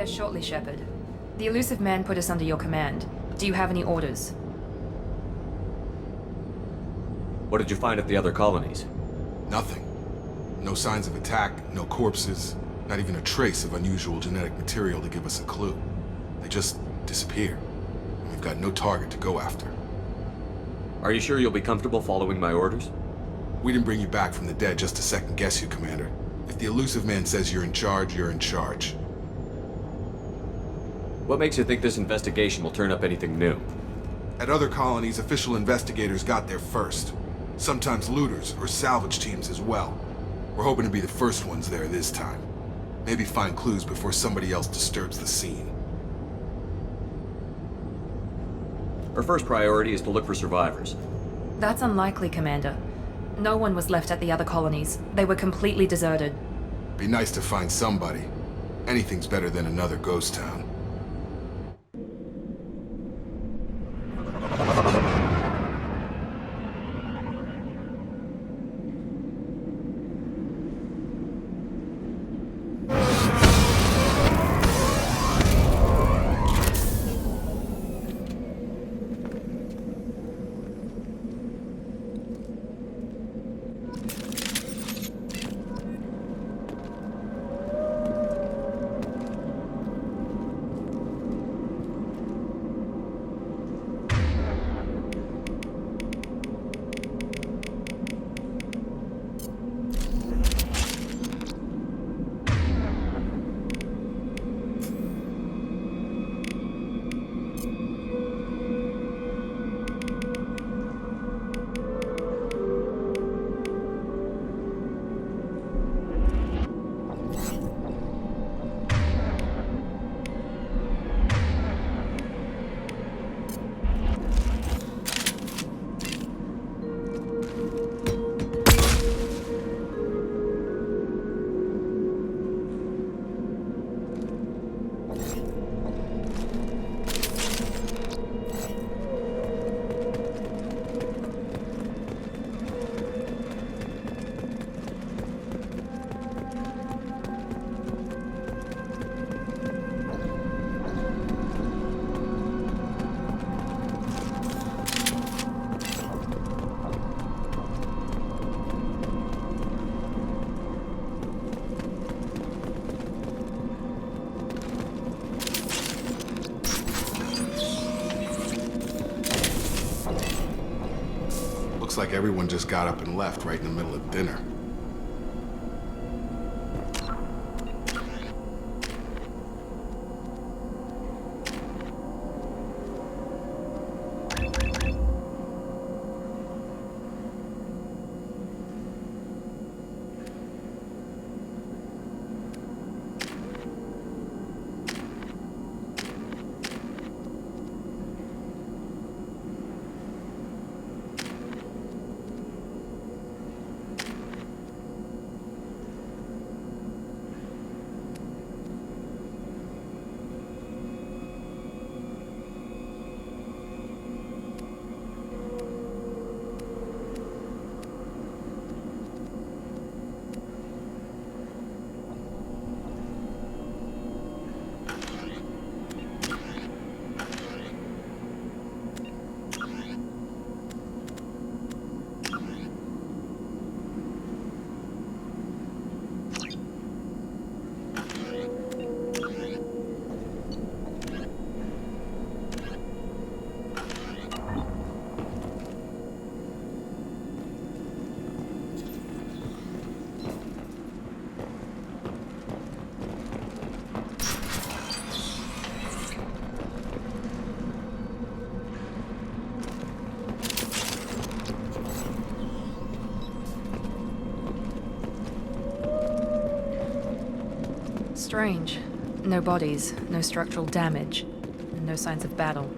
there shortly, Shepard. The Illusive Man put us under your command. Do you have any orders? What did you find at the other colonies? Nothing. No signs of attack, no corpses, not even a trace of unusual genetic material to give us a clue. They just disappear. And we've got no target to go after. Are you sure you'll be comfortable following my orders? We didn't bring you back from the dead just to second guess you, Commander. If the Illusive Man says you're in charge, you're in charge. What makes you think this investigation will turn up anything new? At other colonies, official investigators got there first. Sometimes looters or salvage teams as well. We're hoping to be the first ones there this time. Maybe find clues before somebody else disturbs the scene. Our first priority is to look for survivors. That's unlikely, Commander. No one was left at the other colonies. They were completely deserted. Be nice to find somebody. Anything's better than another ghost town. Looks like everyone just got up and left right in the middle of dinner. Strange. No bodies, no structural damage, and no signs of battle.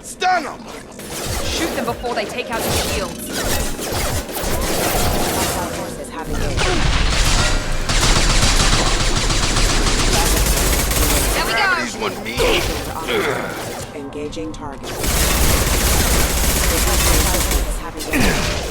Stun them! Shoot them before they take out the shields. Hostile forces have engaged. There we go! These one me. Engaging target. Hostile forces have engaged.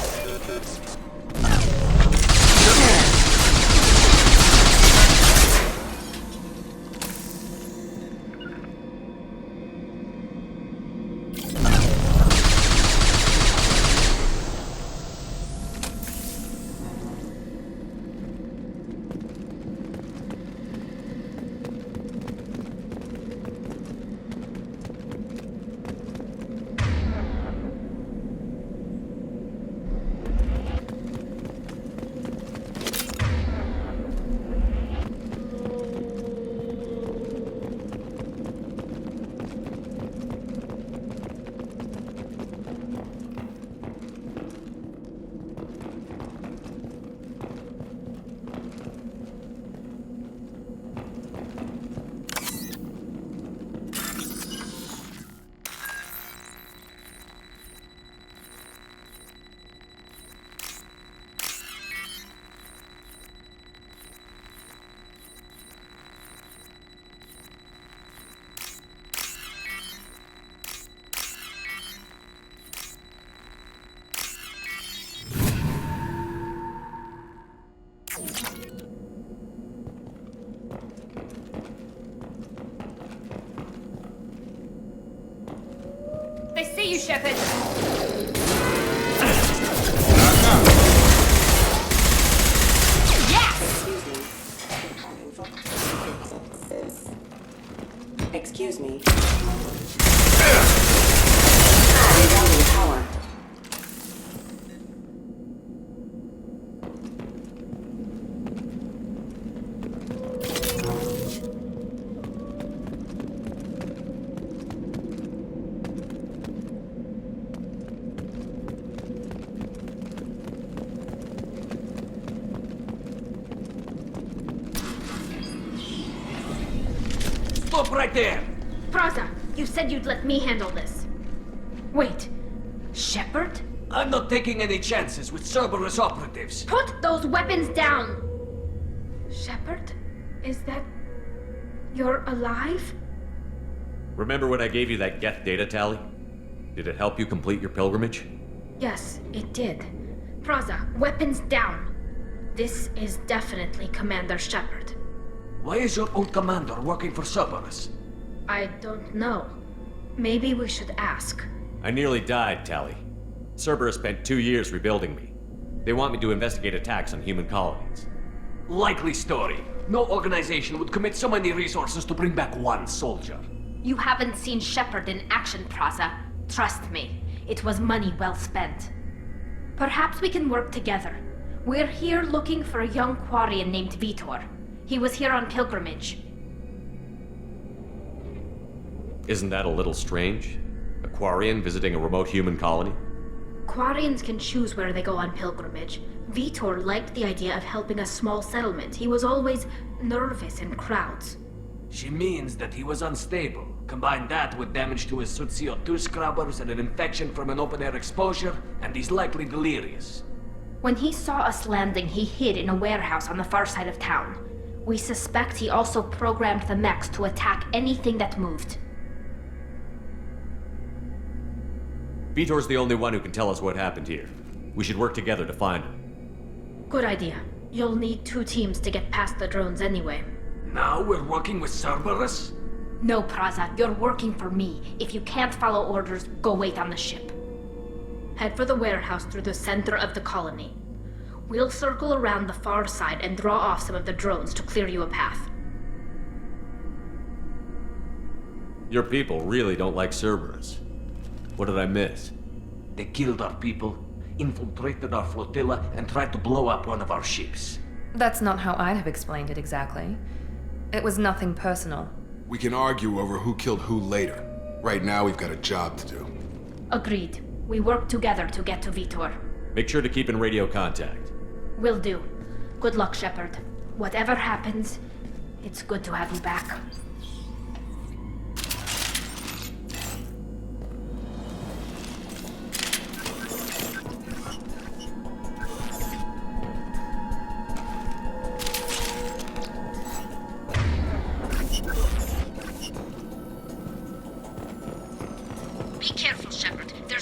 They see you, Shepard! Excuse me. Regaining power. Stop right there! Praza, you said you'd let me handle this. Wait, Shepard? I'm not taking any chances with Cerberus operatives. Put those weapons down! Shepard? Is that... you're alive? Remember when I gave you that Geth data tally? Did it help you complete your pilgrimage? Yes, it did. Praza, weapons down. This is definitely Commander Shepard. Why is your own commander working for Cerberus? I don't know. Maybe we should ask. I nearly died, Tally. Cerberus spent 2 years rebuilding me. They want me to investigate attacks on human colonies. Likely story. No organization would commit so many resources to bring back one soldier. You haven't seen Shepard in action, Praza. Trust me, it was money well spent. Perhaps we can work together. We're here looking for a young Quarian named Vitor. He was here on pilgrimage. Isn't that a little strange? A Quarian visiting a remote human colony? Quarians can choose where they go on pilgrimage. Vitor liked the idea of helping a small settlement. He was always nervous in crowds. She means that he was unstable. Combine that with damage to his suit CO2 scrubbers and an infection from an open-air exposure, and he's likely delirious. When he saw us landing, he hid in a warehouse on the far side of town. We suspect he also programmed the mechs to attack anything that moved. Vitor's the only one who can tell us what happened here. We should work together to find him. Good idea. You'll need 2 teams to get past the drones anyway. Now we're working with Cerberus? No, Praza, you're working for me. If you can't follow orders, go wait on the ship. Head for the warehouse through the center of the colony. We'll circle around the far side and draw off some of the drones to clear you a path. Your people really don't like Cerberus. What did I miss? They killed our people, infiltrated our flotilla, and tried to blow up one of our ships. That's not how I'd have explained it exactly. It was nothing personal. We can argue over who killed who later. Right now, we've got a job to do. Agreed. We work together to get to Vitor. Make sure to keep in radio contact. Will do. Good luck, Shepard. Whatever happens, it's good to have you back.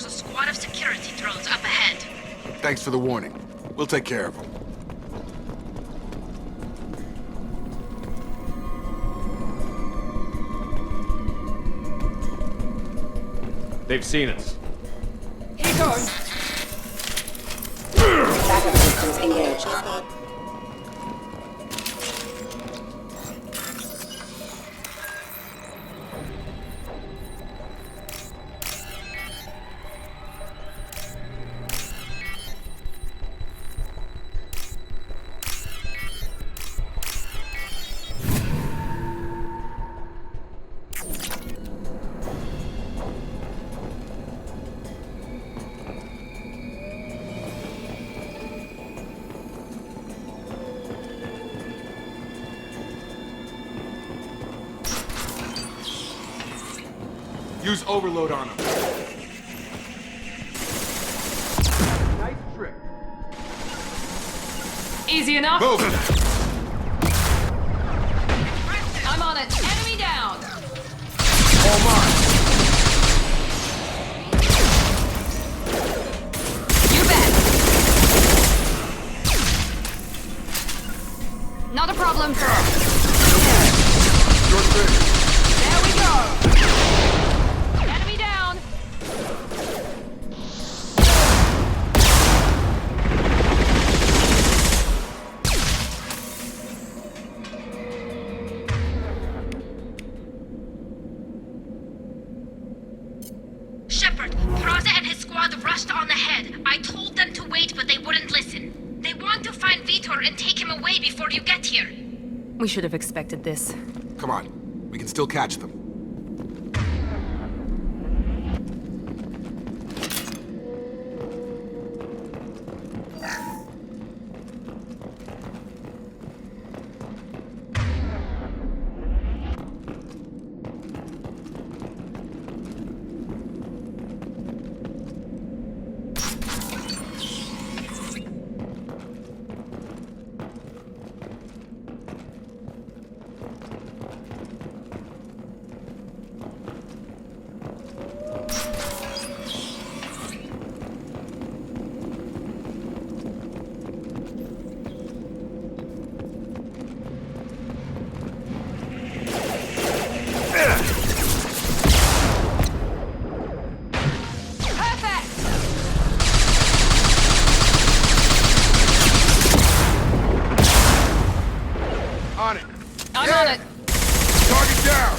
There's a squad of security drones up ahead. Thanks for the warning. We'll take care of them. They've seen us. Here goes. Backup systems engaged. Use overload on them. Nice trick. Easy enough. Move! I'm on it. Enemy down. All mine. You bet. Not a problem. Your thing. There we go. Enemy down. Shepard, Praza and his squad rushed on ahead. I told them to wait, but they wouldn't listen. They want to find Vitor and take him away before you get here. We should have expected this. Come on. We can still catch them. On it. I'm on it. Target down.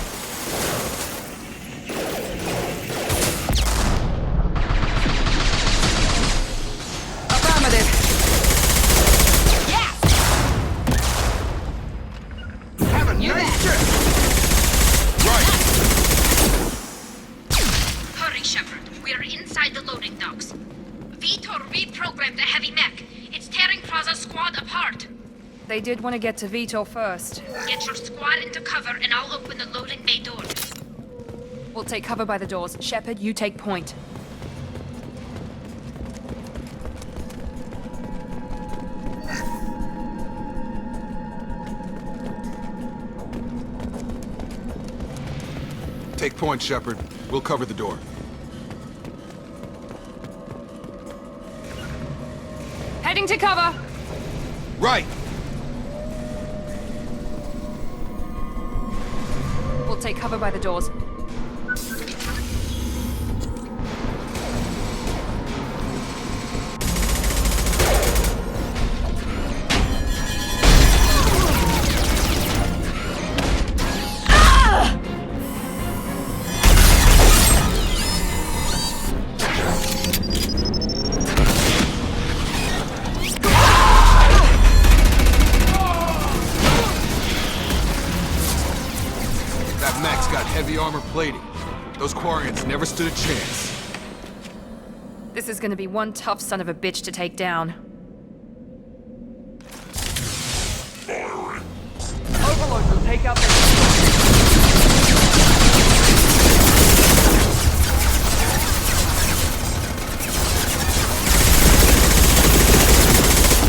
Affirmative. Yeah. Have a You nice bet. trip. Right. Hurry, Shepard. We're inside the loading docks. Vitor reprogrammed the heavy mech. It's tearing Praza's squad apart. They did want to get to Vitor first. Get your squad into cover and I'll open the loading bay doors. We'll take cover by the doors. Shepard, you take point. Take point, Shepard. We'll cover the door. Heading to cover. Right. We'll take cover by the doors. That mech's got heavy armor plating. Those Quarians never stood a chance. This is gonna be one tough son of a bitch to take down. Overlord will take out the...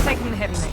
Taking the heavy mech.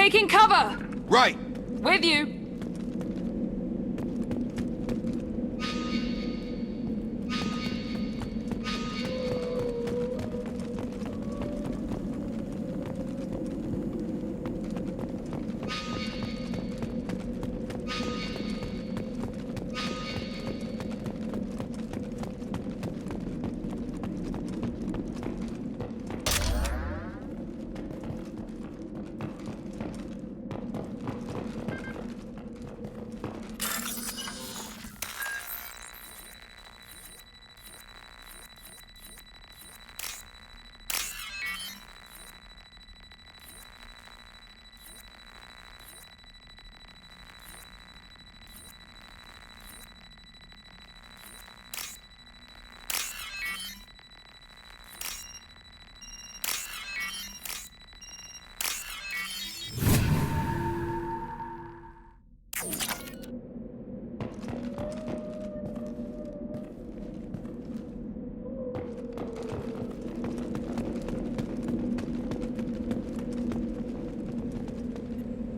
Taking cover! Right! With you!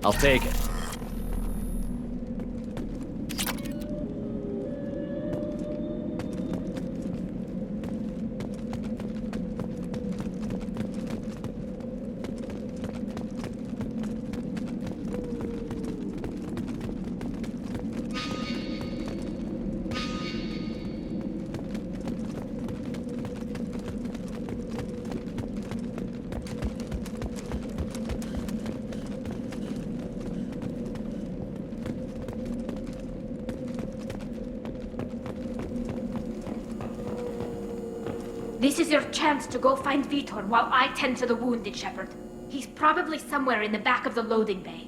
I'll take it. This is your chance to go find Vitor while I tend to the wounded, Shepard. He's probably somewhere in the back of the loading bay.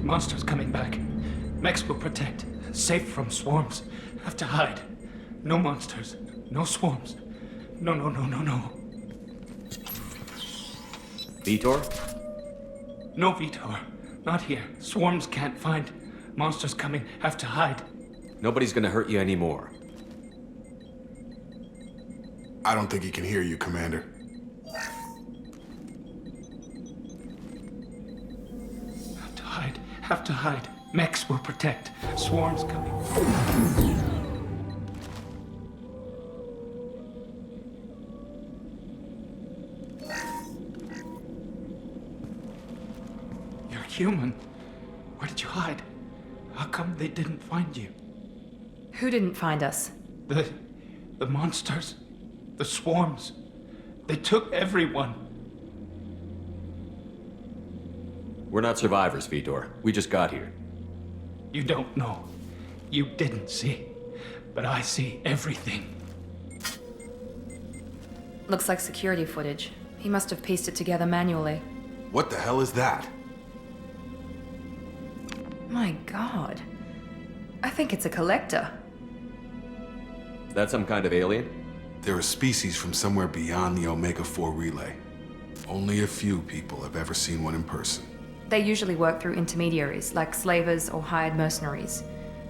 Monsters coming back. Mex will protect. Safe from swarms. Have to hide. No monsters. No swarms. No. Vitor? No Vitor. Not here. Swarms can't find. Monsters coming. Have to hide. Nobody's gonna hurt you anymore. I don't think he can hear you, Commander. Have to hide. Mex will protect. Swarms coming. You're human. Where did you hide? How come they didn't find you? Who didn't find us? The monsters. The swarms. They took everyone. We're not survivors, Vitor. We just got here. You don't know. You didn't see. But I see everything. Looks like security footage. He must have pieced it together manually. What the hell is that? My god. I think it's a collector. Is that some kind of alien? They're a species from somewhere beyond the Omega-4 relay. Only a few people have ever seen one in person. They usually work through intermediaries, like slavers or hired mercenaries.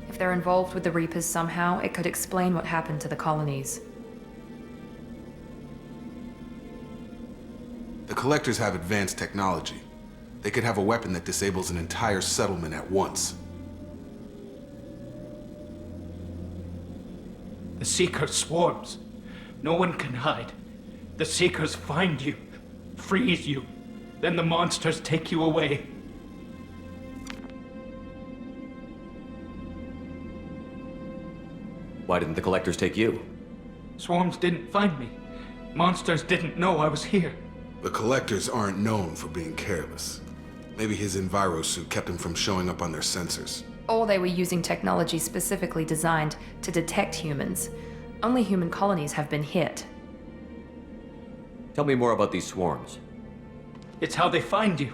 If they're involved with the Reapers somehow, it could explain what happened to the colonies. The Collectors have advanced technology. They could have a weapon that disables an entire settlement at once. The Seeker swarms. No one can hide. The Seekers find you, freeze you. Then the monsters take you away. Why didn't the Collectors take you? Swarms didn't find me. Monsters didn't know I was here. The Collectors aren't known for being careless. Maybe his envirosuit kept him from showing up on their sensors. Or they were using technology specifically designed to detect humans. Only human colonies have been hit. Tell me more about these swarms. It's how they find you.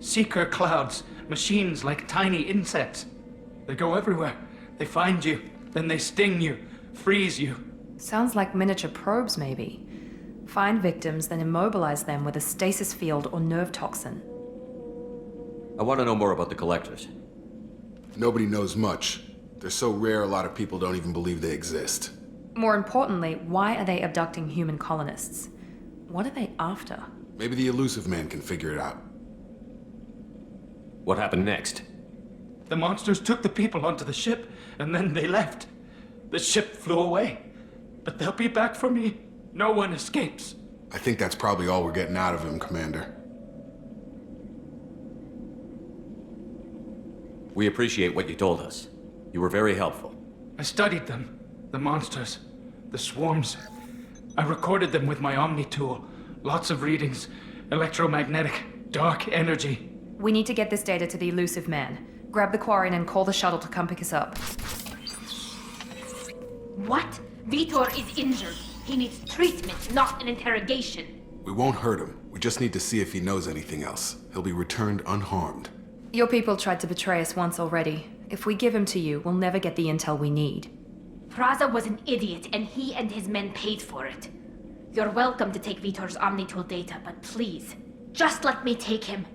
Seeker clouds, machines like tiny insects. They go everywhere. They find you, then they sting you, freeze you. Sounds like miniature probes, maybe. Find victims, then immobilize them with a stasis field or nerve toxin. I want to know more about the collectors. Nobody knows much. They're so rare a lot of people don't even believe they exist. More importantly, why are they abducting human colonists? What are they after? Maybe the Elusive Man can figure it out. What happened next? The monsters took the people onto the ship, and then they left. The ship flew away. But they'll be back for me. No one escapes. I think that's probably all we're getting out of him, Commander. We appreciate what you told us. You were very helpful. I studied them. The monsters. The swarms. I recorded them with my Omni tool. Lots of readings. Electromagnetic. Dark energy. We need to get this data to the Elusive Man. Grab the Quarian and call the shuttle to come pick us up. What? Vitor is injured. He needs treatment, not an interrogation. We won't hurt him. We just need to see if he knows anything else. He'll be returned unharmed. Your people tried to betray us once already. If we give him to you, we'll never get the intel we need. Praza was an idiot, and he and his men paid for it. You're welcome to take Vitor's Omnitool data, but please, just let me take him.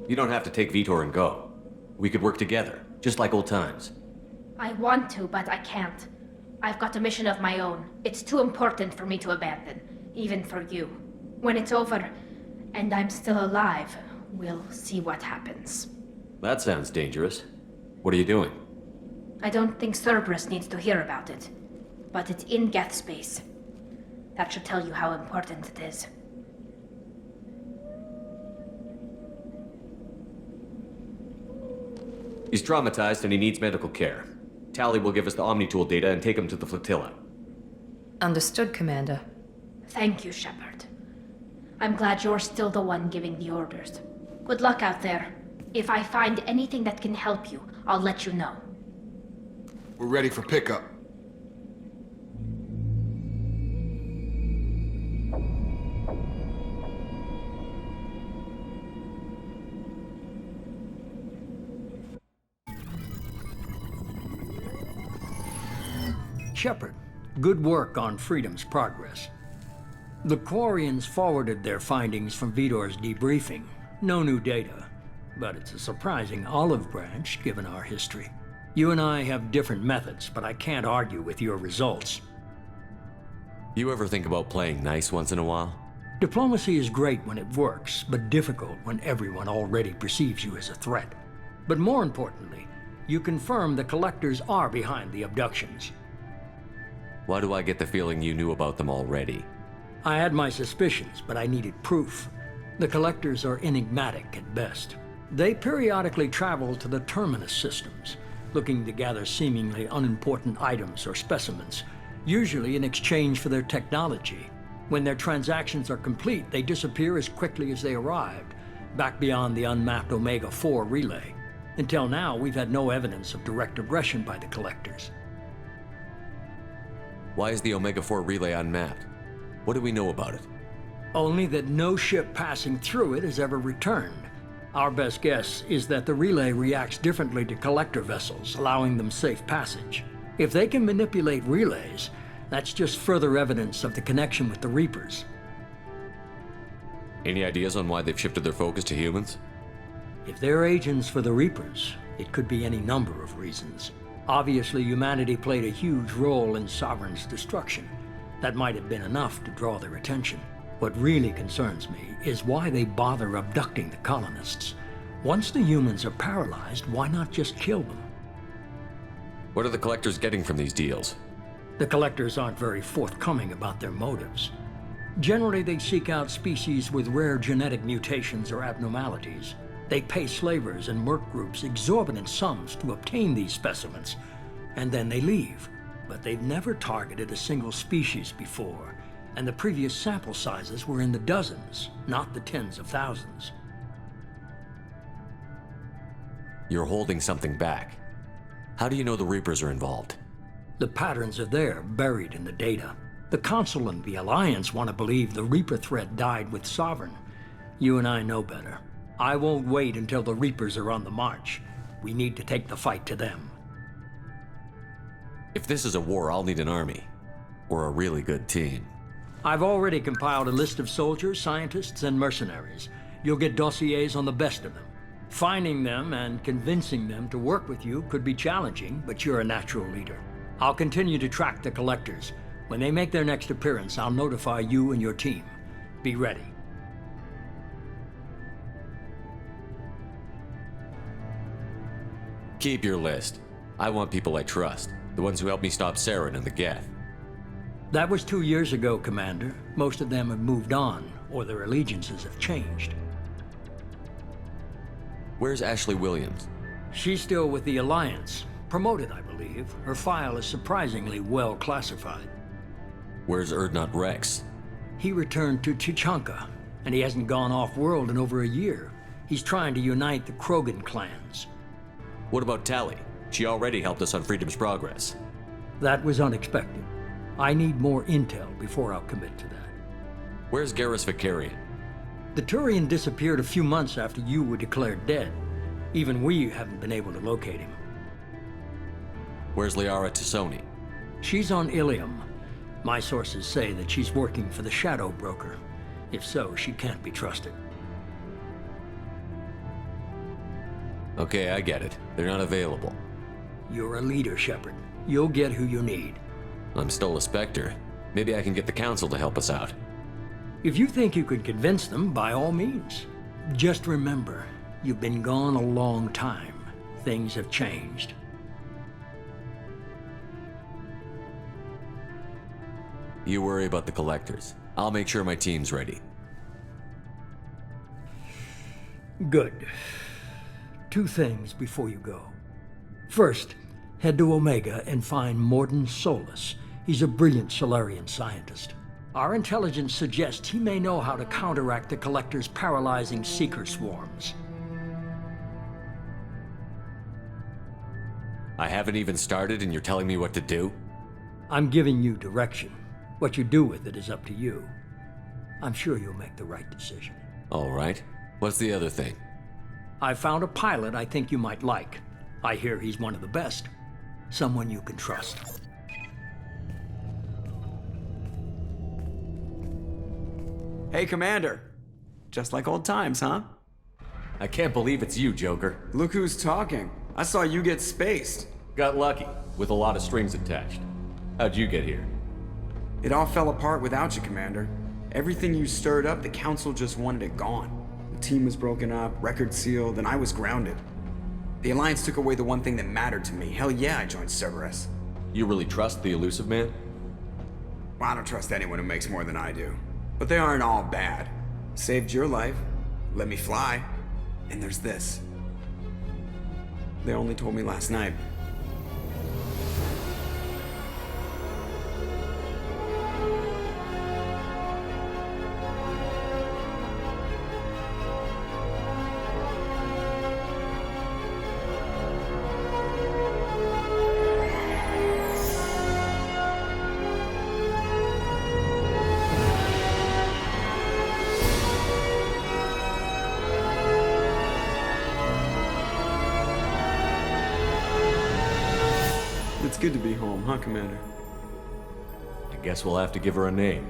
You don't have to take Vitor and go. We could work together, just like old times. I want to, but I can't. I've got a mission of my own. It's too important for me to abandon, even for you. When it's over, and I'm still alive, we'll see what happens. That sounds dangerous. What are you doing? I don't think Cerberus needs to hear about it, but it's in Geth space. That should tell you how important it is. He's traumatized and he needs medical care. Tali will give us the Omnitool data and take him to the flotilla. Understood, Commander. Thank you, Shepard. I'm glad you're still the one giving the orders. Good luck out there. If I find anything that can help you, I'll let you know. We're ready for pickup. Shepard, good work on Freedom's progress. The Quarians forwarded their findings from Vitor's debriefing. No new data, but it's a surprising olive branch given our history. You and I have different methods, but I can't argue with your results. You ever think about playing nice once in a while? Diplomacy is great when it works, but difficult when everyone already perceives you as a threat. But more importantly, you confirm the Collectors are behind the abductions. Why do I get the feeling you knew about them already? I had my suspicions, but I needed proof. The Collectors are enigmatic at best. They periodically travel to the Terminus systems, looking to gather seemingly unimportant items or specimens, usually in exchange for their technology. When their transactions are complete, they disappear as quickly as they arrived, back beyond the unmapped Omega-4 relay. Until now, we've had no evidence of direct aggression by the Collectors. Why is the Omega-4 relay unmapped? What do we know about it? Only that no ship passing through it has ever returned. Our best guess is that the relay reacts differently to Collector vessels, allowing them safe passage. If they can manipulate relays, that's just further evidence of the connection with the Reapers. Any ideas on why they've shifted their focus to humans? If they're agents for the Reapers, it could be any number of reasons. Obviously, humanity played a huge role in Sovereign's destruction. That might have been enough to draw their attention. What really concerns me is why they bother abducting the colonists. Once the humans are paralyzed, why not just kill them? What are the Collectors getting from these deals? The Collectors aren't very forthcoming about their motives. Generally, they seek out species with rare genetic mutations or abnormalities. They pay slavers and merc groups exorbitant sums to obtain these specimens, and then they leave. But they've never targeted a single species before, and the previous sample sizes were in the dozens, not the tens of thousands. You're holding something back. How do you know the Reapers are involved? The patterns are there, buried in the data. The Council and the Alliance want to believe the Reaper threat died with Sovereign. You and I know better. I won't wait until the Reapers are on the march. We need to take the fight to them. If this is a war, I'll need an army. Or a really good team. I've already compiled a list of soldiers, scientists, and mercenaries. You'll get dossiers on the best of them. Finding them and convincing them to work with you could be challenging, but you're a natural leader. I'll continue to track the Collectors. When they make their next appearance, I'll notify you and your team. Be ready. Keep your list. I want people I trust. The ones who helped me stop Saren and the Geth. That was 2 years ago, Commander. Most of them have moved on, or their allegiances have changed. Where's Ashley Williams? She's still with the Alliance. Promoted, I believe. Her file is surprisingly well classified. Where's Urdnot Rex? He returned to Tuchanka, and he hasn't gone off-world in over a year. He's trying to unite the Krogan clans. What about Tali? She already helped us on Freedom's Progress. That was unexpected. I need more intel before I'll commit to that. Where's Garrus Vicarian? The Turian disappeared a few months after you were declared dead. Even we haven't been able to locate him. Where's Liara Tassoni? She's on Ilium. My sources say that she's working for the Shadow Broker. If so, she can't be trusted. Okay, I get it. They're not available. You're a leader, Shepard. You'll get who you need. I'm still a Spectre. Maybe I can get the Council to help us out. If you think you can convince them, by all means. Just remember, you've been gone a long time. Things have changed. You worry about the Collectors. I'll make sure my team's ready. Good. 2 things before you go. First, head to Omega and find Mordin Solus. He's a brilliant Solarian scientist. Our intelligence suggests he may know how to counteract the Collector's paralyzing Seeker swarms. I haven't even started and you're telling me what to do? I'm giving you direction. What you do with it is up to you. I'm sure you'll make the right decision. All right. What's the other thing? I found a pilot I think you might like. I hear he's one of the best. Someone you can trust. Hey, Commander. Just like old times, huh? I can't believe it's you, Joker. Look who's talking. I saw you get spaced. Got lucky, with a lot of strings attached. How'd you get here? It all fell apart without you, Commander. Everything you stirred up, the Council just wanted it gone. The team was broken up, record sealed, and I was grounded. The Alliance took away the one thing that mattered to me. Hell yeah, I joined Cerberus. You really trust the Illusive Man? Well, I don't trust anyone who makes more than I do. But they aren't all bad. Saved your life, let me fly, and there's this. They only told me last night. It's good to be home, huh, Commander? I guess we'll have to give her a name.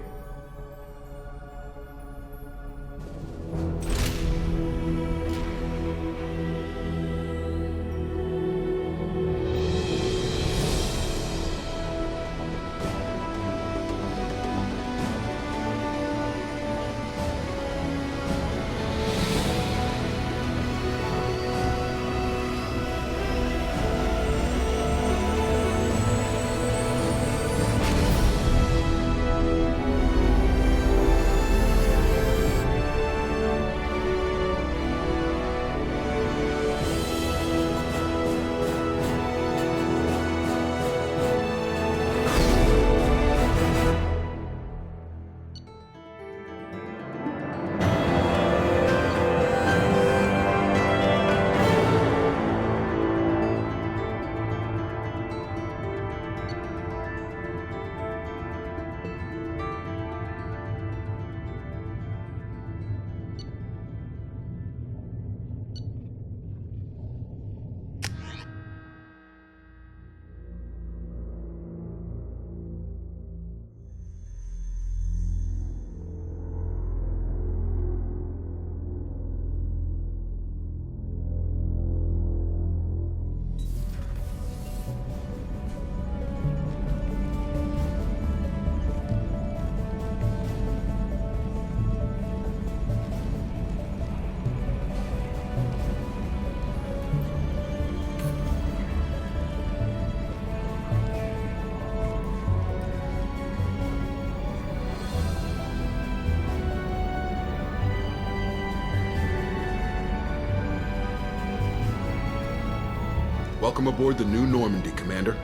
Welcome aboard the new Normandy, Commander.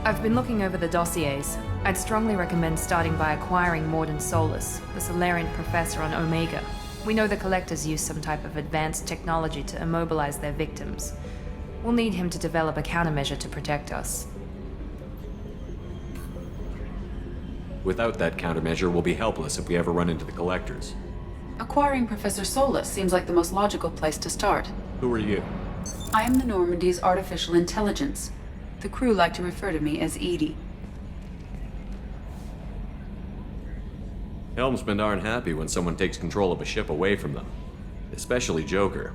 I've been looking over the dossiers. I'd strongly recommend starting by acquiring Morden Solus, the Solarian professor on Omega. We know the Collectors use some type of advanced technology to immobilize their victims. We'll need him to develop a countermeasure to protect us. Without that countermeasure, we'll be helpless if we ever run into the Collectors. Acquiring Professor Solus seems like the most logical place to start. Who are you? I am the Normandy's artificial intelligence. The crew like to refer to me as Edie. Helmsmen aren't happy when someone takes control of a ship away from them. Especially Joker.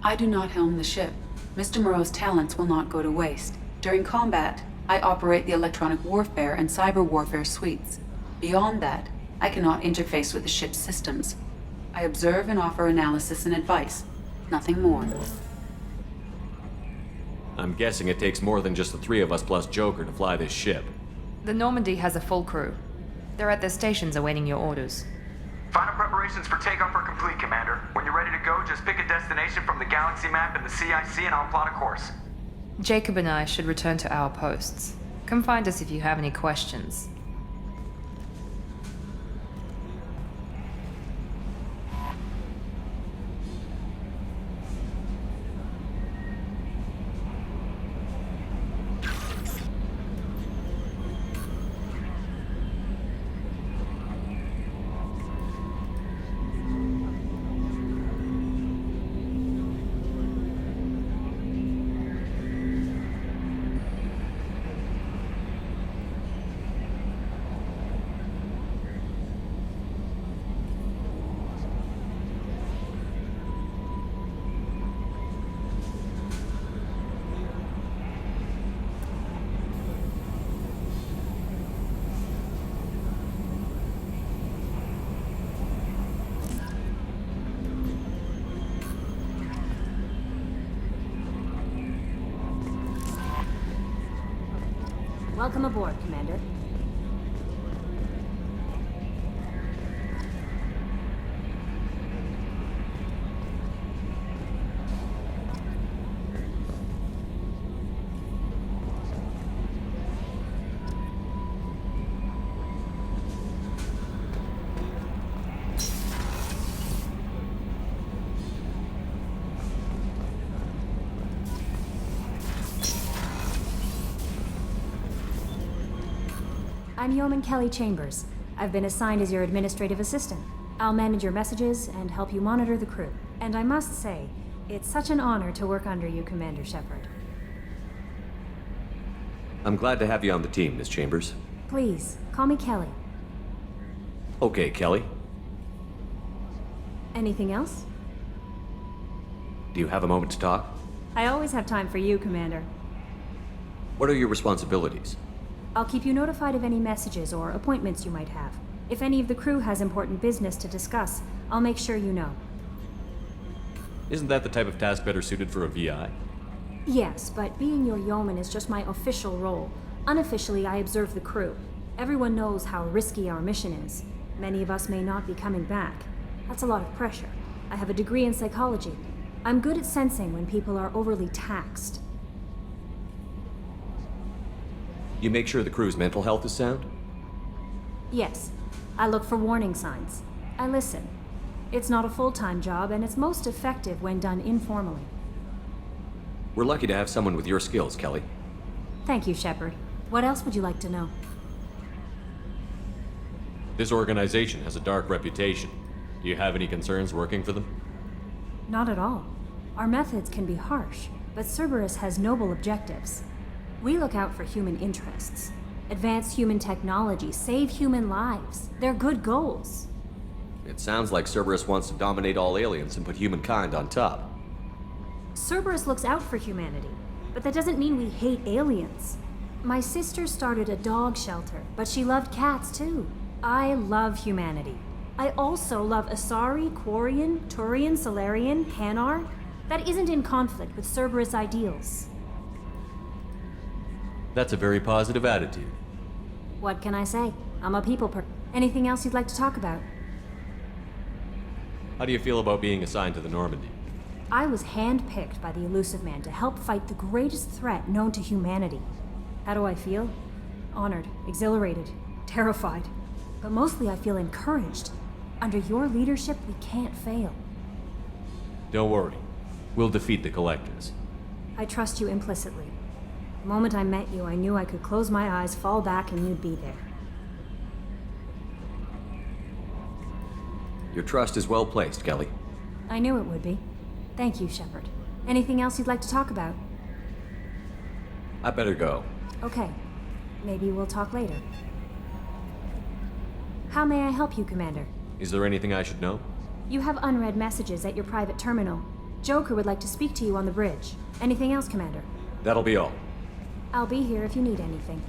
I do not helm the ship. Mr. Moreau's talents will not go to waste. During combat, I operate the electronic warfare and cyber warfare suites. Beyond that, I cannot interface with the ship's systems. I observe and offer analysis and advice. Nothing more. I'm guessing it takes more than just the three of us plus Joker to fly this ship. The Normandy has a full crew. They're at their stations awaiting your orders. Final preparations for takeoff are complete, Commander. When you're ready to go, just pick a destination from the galaxy map in the CIC and I'll plot a course. Jacob and I should return to our posts. Come find us if you have any questions. Welcome aboard, Commander. I'm Yeoman Kelly Chambers. I've been assigned as your administrative assistant. I'll manage your messages and help you monitor the crew. And I must say, it's such an honor to work under you, Commander Shepard. I'm glad to have you on the team, Miss Chambers. Please, call me Kelly. Okay, Kelly. Anything else? Do you have a moment to talk? I always have time for you, Commander. What are your responsibilities? I'll keep you notified of any messages or appointments you might have. If any of the crew has important business to discuss, I'll make sure you know. Isn't that the type of task better suited for a VI? Yes, but being your yeoman is just my official role. Unofficially, I observe the crew. Everyone knows how risky our mission is. Many of us may not be coming back. That's a lot of pressure. I have a degree in psychology. I'm good at sensing when people are overly taxed. You make sure the crew's mental health is sound? Yes. I look for warning signs. I listen. It's not a full-time job, and it's most effective when done informally. We're lucky to have someone with your skills, Kelly. Thank you, Shepard. What else would you like to know? This organization has a dark reputation. Do you have any concerns working for them? Not at all. Our methods can be harsh, but Cerberus has noble objectives. We look out for human interests. Advance human technology, save human lives. They're good goals. It sounds like Cerberus wants to dominate all aliens and put humankind on top. Cerberus looks out for humanity, but that doesn't mean we hate aliens. My sister started a dog shelter, but she loved cats too. I love humanity. I also love Asari, Quarian, Turian, Solarian, Hanar. That isn't in conflict with Cerberus ideals. That's a very positive attitude. What can I say? I'm a Anything else you'd like to talk about? How do you feel about being assigned to the Normandy? I was handpicked by the Elusive Man to help fight the greatest threat known to humanity. How do I feel? Honored, exhilarated, terrified. But mostly I feel encouraged. Under your leadership, we can't fail. Don't worry. We'll defeat the Collectors. I trust you implicitly. The moment I met you, I knew I could close my eyes, fall back, and you'd be there. Your trust is well placed, Kelly. I knew it would be. Thank you, Shepard. Anything else you'd like to talk about? I better go. Okay. Maybe we'll talk later. How may I help you, Commander? Is there anything I should know? You have unread messages at your private terminal. Joker would like to speak to you on the bridge. Anything else, Commander? That'll be all. I'll be here if you need anything.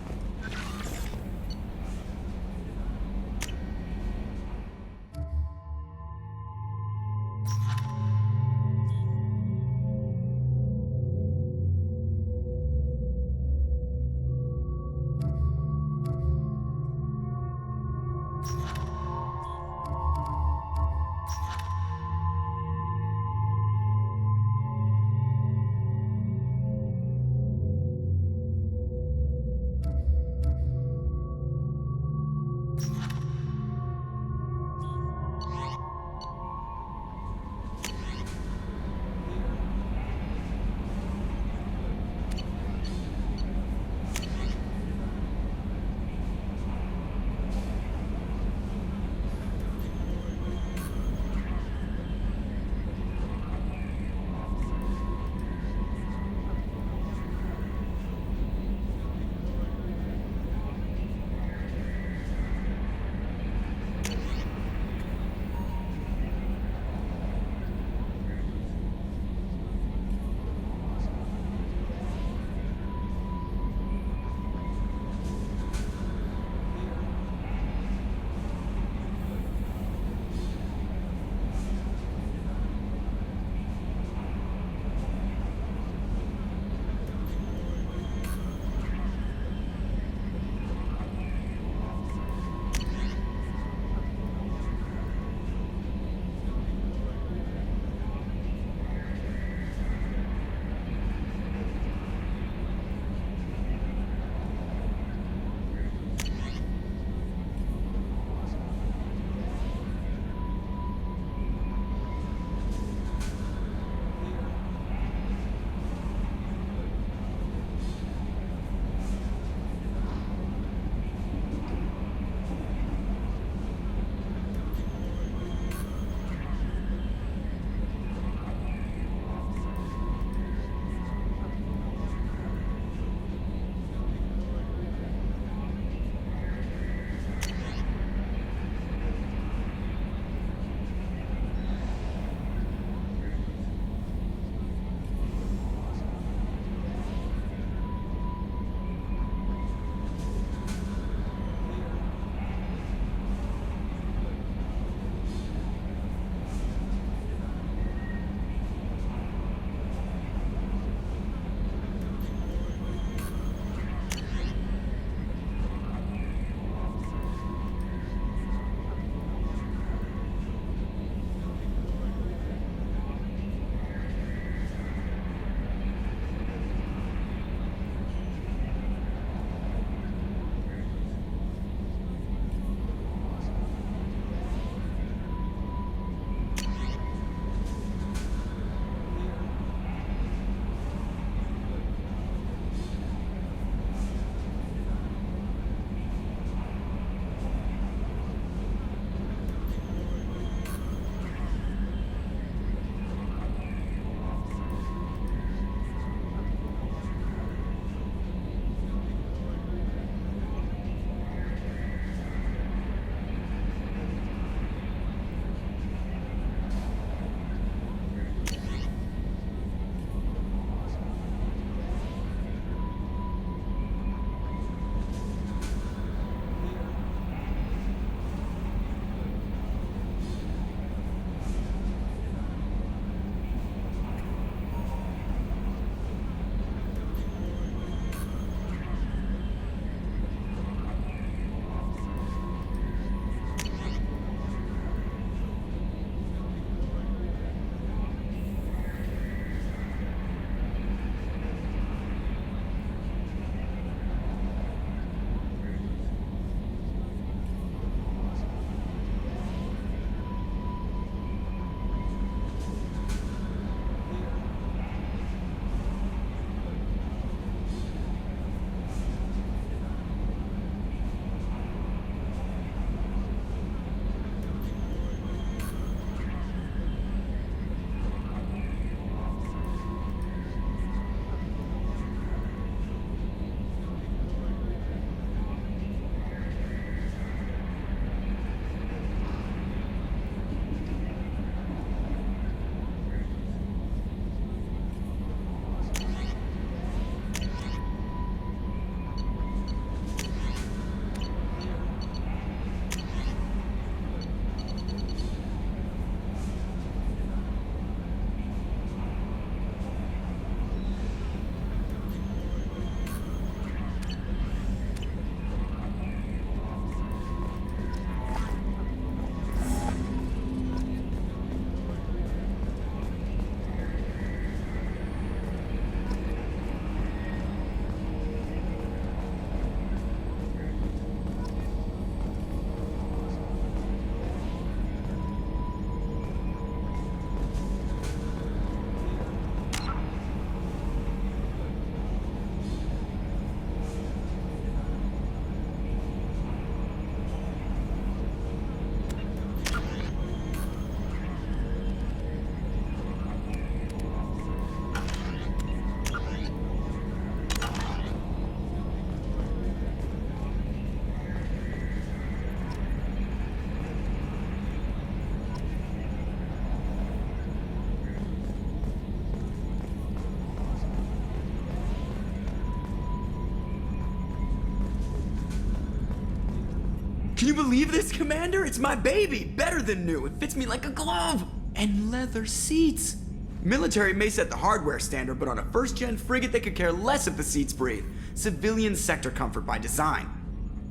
Can you believe this, Commander? It's my baby! Better than new. It fits me like a glove! And leather seats. Military may set the hardware standard, but on a first-gen frigate, they could care less if the seats breathe. Civilian sector comfort by design.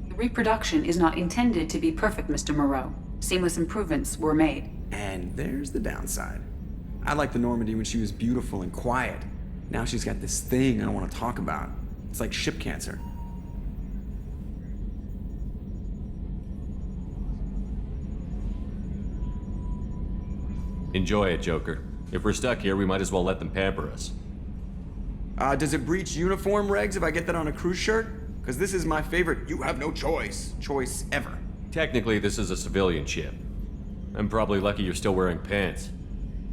The reproduction is not intended to be perfect, Mr. Moreau. Seamless improvements were made. And there's the downside. I liked the Normandy when she was beautiful and quiet. Now she's got this thing I don't want to talk about. It's like ship cancer. Enjoy it, Joker. If we're stuck here, we might as well let them pamper us. Does it breach uniform regs if I get that on a cruise shirt? Because this is my favorite you have no choice ever. Technically, this is a civilian ship. I'm probably lucky you're still wearing pants.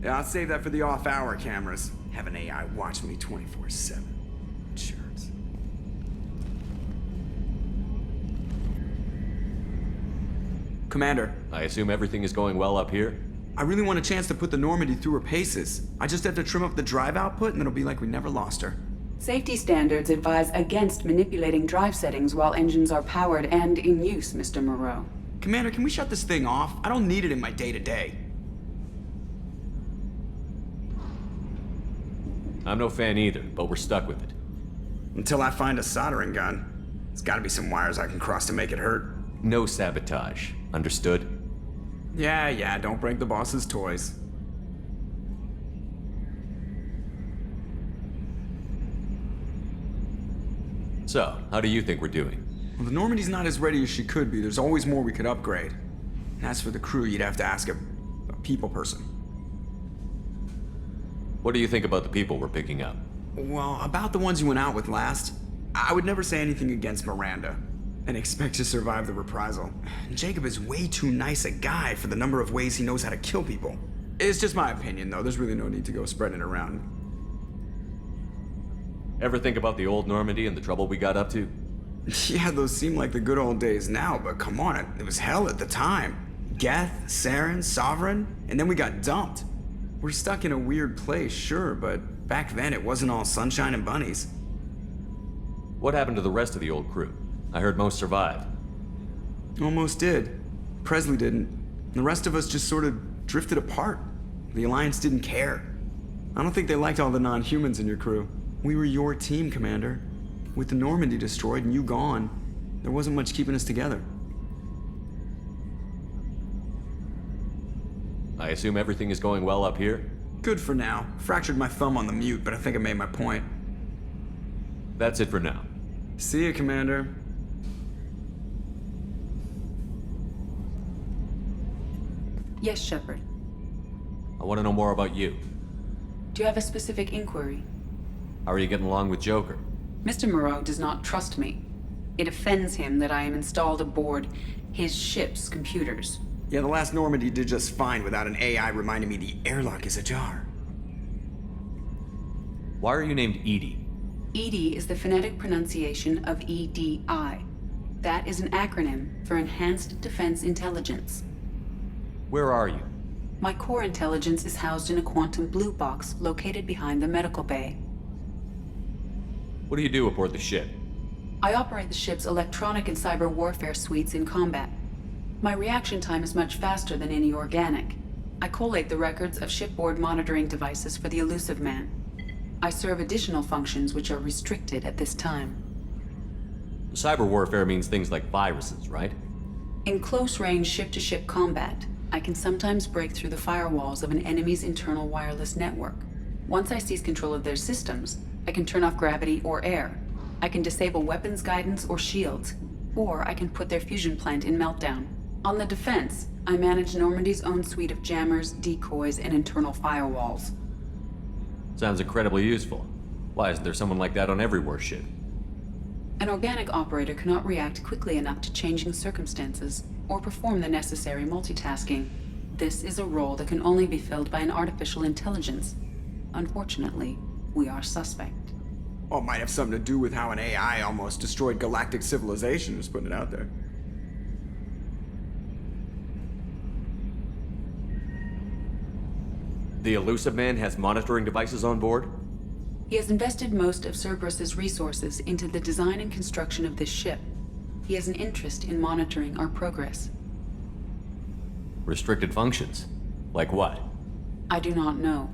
Yeah, I'll save that for the off-hour cameras. Have an AI watch me 24/7. Shirts. Commander. I assume everything is going well up here? I really want a chance to put the Normandy through her paces. I just have to trim up the drive output and it'll be like we never lost her. Safety standards advise against manipulating drive settings while engines are powered and in use, Mr. Moreau. Commander, can we shut this thing off? I don't need it in my day-to-day. I'm no fan either, but we're stuck with it. Until I find a soldering gun. There's gotta be some wires I can cross to make it hurt. No sabotage. Understood? Yeah, don't break the boss's toys. So, how do you think we're doing? Well, the Normandy's not as ready as she could be. There's always more we could upgrade. And as for the crew, you'd have to ask a people person. What do you think about the people we're picking up? Well, about the ones you went out with last, I would never say anything against Miranda and expect to survive the reprisal. Jacob is way too nice a guy for the number of ways he knows how to kill people. It's just my opinion, though. There's really no need to go spreading it around. Ever think about the old Normandy and the trouble we got up to? Yeah, those seem like the good old days now, but come on, it was hell at the time. Geth, Saren, Sovereign, and then we got dumped. We're stuck in a weird place, sure, but back then it wasn't all sunshine and bunnies. What happened to the rest of the old crew? I heard most survived. Almost did. Presley didn't. The rest of us just sort of drifted apart. The Alliance didn't care. I don't think they liked all the non-humans in your crew. We were your team, Commander. With the Normandy destroyed and you gone, there wasn't much keeping us together. I assume everything is going well up here? Good for now. Fractured my thumb on the mute, but I think I made my point. That's it for now. See you, Commander. Yes, Shepard. I want to know more about you. Do you have a specific inquiry? How are you getting along with Joker? Mr. Moreau does not trust me. It offends him that I am installed aboard his ship's computers. Yeah, the last Normandy did just fine without an AI reminding me the airlock is ajar. Why are you named EDI? EDI is the phonetic pronunciation of EDI. That is an acronym for Enhanced Defense Intelligence. Where are you? My core intelligence is housed in a quantum blue box located behind the medical bay. What do you do aboard the ship? I operate the ship's electronic and cyber warfare suites in combat. My reaction time is much faster than any organic. I collate the records of shipboard monitoring devices for the Elusive Man. I serve additional functions which are restricted at this time. Cyber warfare means things like viruses, right? In close-range ship-to-ship combat, I can sometimes break through the firewalls of an enemy's internal wireless network. Once I seize control of their systems, I can turn off gravity or air. I can disable weapons guidance or shields, or I can put their fusion plant in meltdown. On the defense, I manage Normandy's own suite of jammers, decoys, and internal firewalls. Sounds incredibly useful. Why isn't there someone like that on every warship? An organic operator cannot react quickly enough to changing circumstances or perform the necessary multitasking. This is a role that can only be filled by an artificial intelligence. Unfortunately, we are suspect. Well, it might have something to do with how an AI almost destroyed galactic civilization, just putting it out there. The Elusive Man has monitoring devices on board? He has invested most of Cerberus's resources into the design and construction of this ship. He has an interest in monitoring our progress. Restricted functions? Like what? I do not know.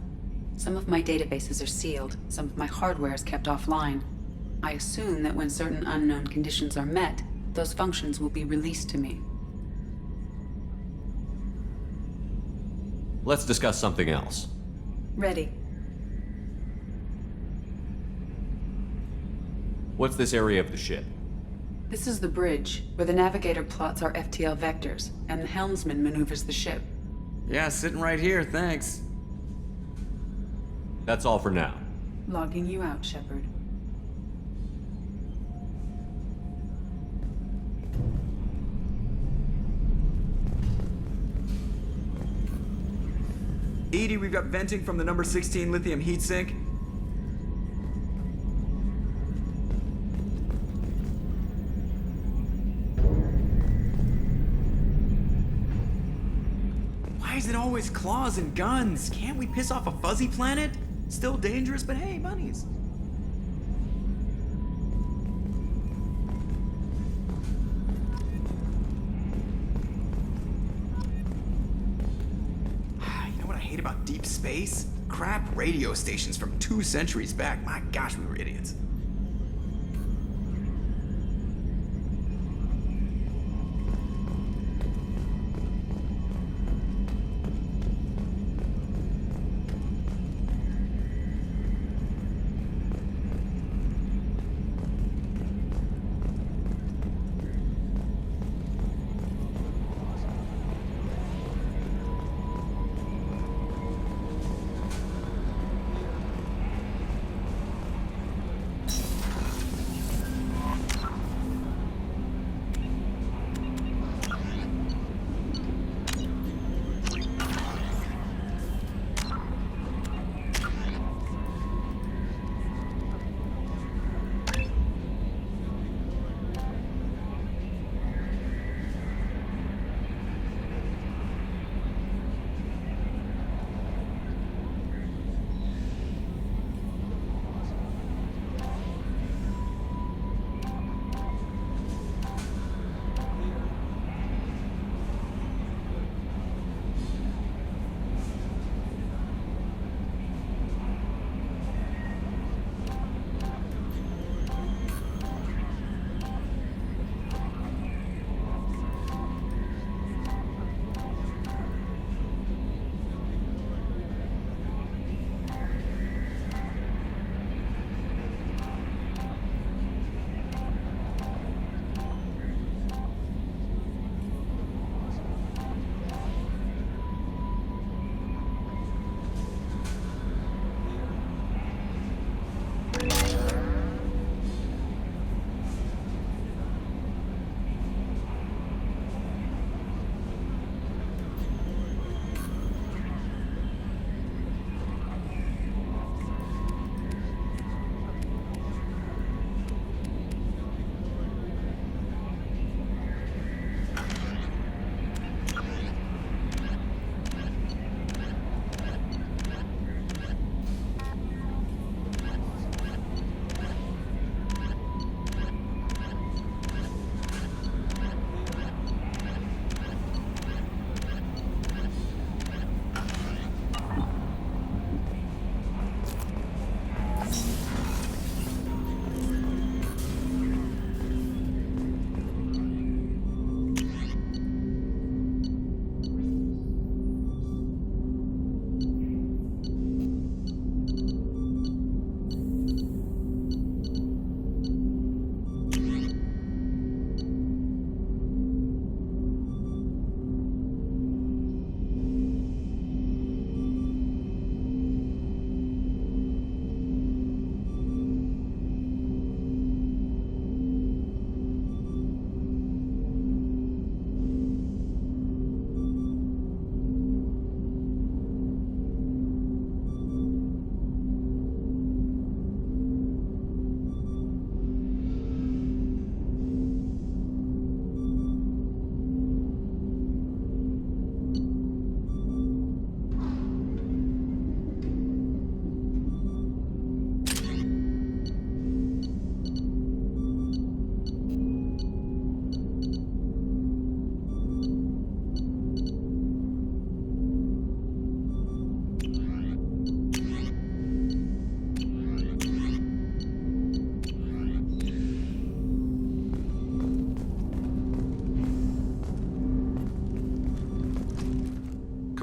Some of my databases are sealed, some of my hardware is kept offline. I assume that when certain unknown conditions are met, those functions will be released to me. Let's discuss something else. Ready. What's this area of the ship? This is the bridge, where the navigator plots our FTL vectors, and the helmsman maneuvers the ship. Yeah, sitting right here, thanks. That's all for now. Logging you out, Shepard. EDI, we've got venting from the number 16 lithium heatsink. Why is it always claws and guns? Can't we piss off a fuzzy planet? Still dangerous, but hey, bunnies. You know what I hate about deep space? Crap radio stations from 2 centuries back. My gosh, we were idiots.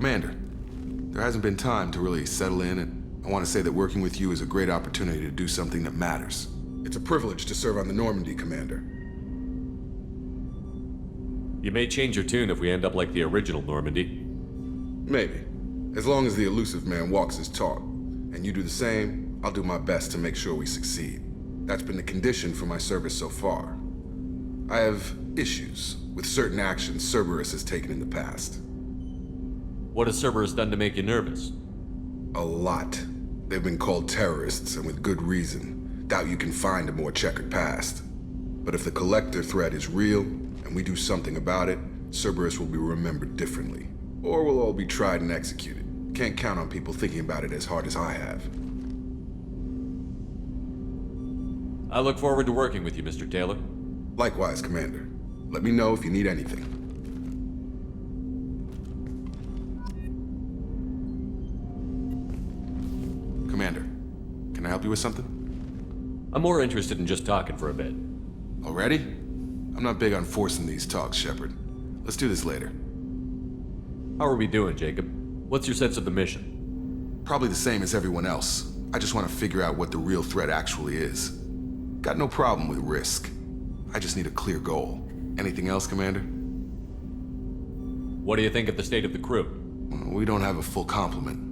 Commander, there hasn't been time to really settle in, and I want to say that working with you is a great opportunity to do something that matters. It's a privilege to serve on the Normandy, Commander. You may change your tune if we end up like the original Normandy. Maybe. As long as the elusive man walks his talk, and you do the same, I'll do my best to make sure we succeed. That's been the condition for my service so far. I have issues with certain actions Cerberus has taken in the past. What has Cerberus done to make you nervous? A lot. They've been called terrorists, and with good reason. Doubt you can find a more checkered past. But if the Collector threat is real, and we do something about it, Cerberus will be remembered differently. Or we'll all be tried and executed. Can't count on people thinking about it as hard as I have. I look forward to working with you, Mr. Taylor. Likewise, Commander. Let me know if you need anything. Commander, can I help you with something? I'm more interested in just talking for a bit. Already? I'm not big on forcing these talks, Shepard. Let's do this later. How are we doing, Jacob? What's your sense of the mission? Probably the same as everyone else. I just want to figure out what the real threat actually is. Got no problem with risk. I just need a clear goal. Anything else, Commander? What do you think of the state of the crew? We don't have a full complement.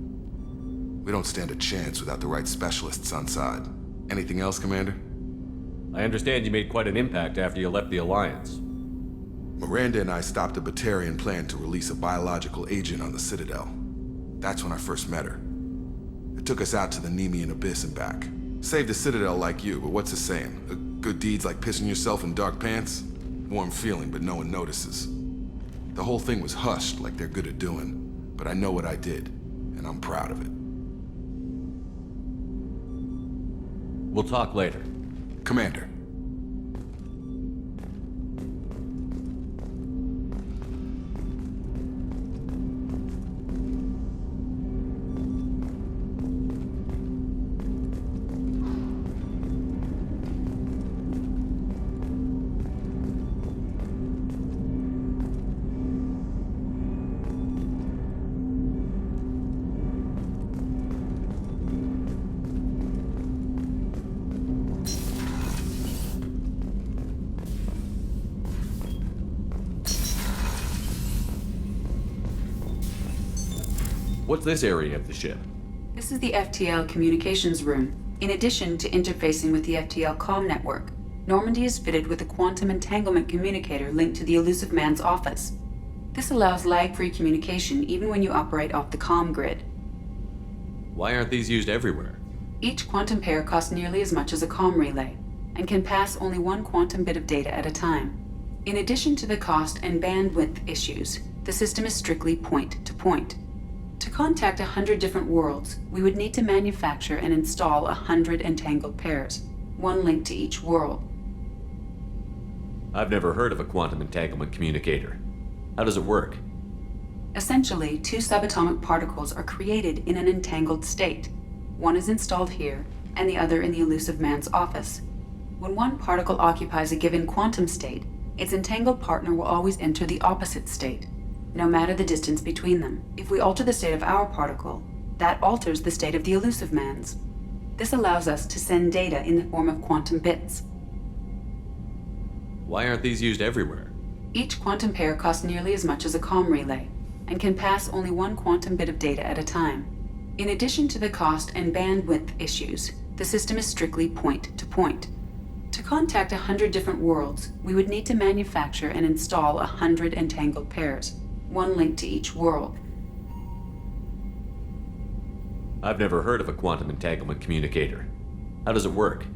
We don't stand a chance without the right specialists on side. Anything else, Commander? I understand you made quite an impact after you left the Alliance. Miranda and I stopped a Batarian plan to release a biological agent on the Citadel. That's when I first met her. It took us out to the Nemean Abyss and back. Saved the Citadel like you, but what's the saying? Good deeds like pissing yourself in dark pants? Warm feeling, but no one notices. The whole thing was hushed like they're good at doing, but I know what I did, and I'm proud of it. We'll talk later. Commander. What's this area of the ship? This is the FTL communications room. In addition to interfacing with the FTL comm network, Normandy is fitted with a quantum entanglement communicator linked to the Elusive Man's office. This allows lag-free communication even when you operate off the comm grid. Why aren't these used everywhere? Each quantum pair costs nearly as much as a comm relay, and can pass only one quantum bit of data at a time. In addition to the cost and bandwidth issues, the system is strictly point-to-point. To contact 100 different worlds, we would need to manufacture and install 100 entangled pairs, one linked to each world. I've never heard of a quantum entanglement communicator. How does it work? Essentially, two subatomic particles are created in an entangled state. One is installed here, and the other in the Elusive Man's office. When one particle occupies a given quantum state, its entangled partner will always enter the opposite state, no matter the distance between them. If we alter the state of our particle, that alters the state of the Elusive Man's. This allows us to send data in the form of quantum bits. Why aren't these used everywhere? Each quantum pair costs nearly as much as a comm relay, and can pass only one quantum bit of data at a time. In addition to the cost and bandwidth issues, the system is strictly point-to-point. To contact 100 different worlds, we would need to manufacture and install 100 entangled pairs, one linked to each world. I've never heard of a quantum entanglement communicator. How does it work?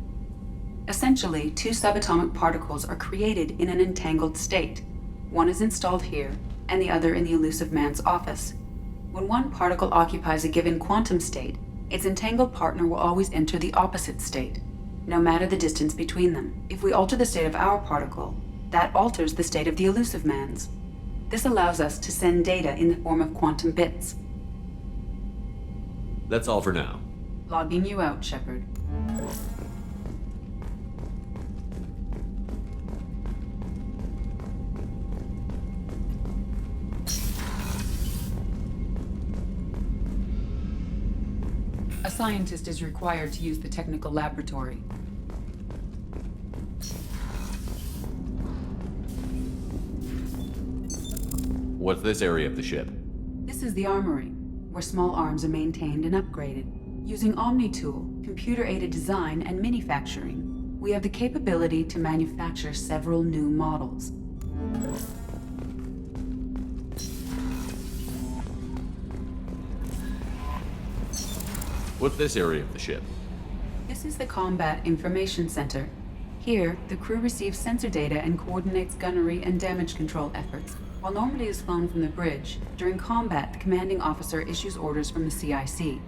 Essentially, two subatomic particles are created in an entangled state. One is installed here, and the other in the Elusive Man's office. When one particle occupies a given quantum state, its entangled partner will always enter the opposite state, no matter the distance between them. If we alter the state of our particle, that alters the state of the Elusive Man's. This allows us to send data in the form of quantum bits. That's all for now. Logging you out, Shepard. scientist is required to use the technical laboratory. What's this area of the ship? This is the armory, where small arms are maintained and upgraded. Using OmniTool, computer-aided design, and manufacturing, we have the capability to manufacture several new models. What's this area of the ship? This is the Combat Information Center. Here, the crew receives sensor data and coordinates gunnery and damage control efforts. While normally is flown from the bridge, during combat, the commanding officer issues orders from the CIC.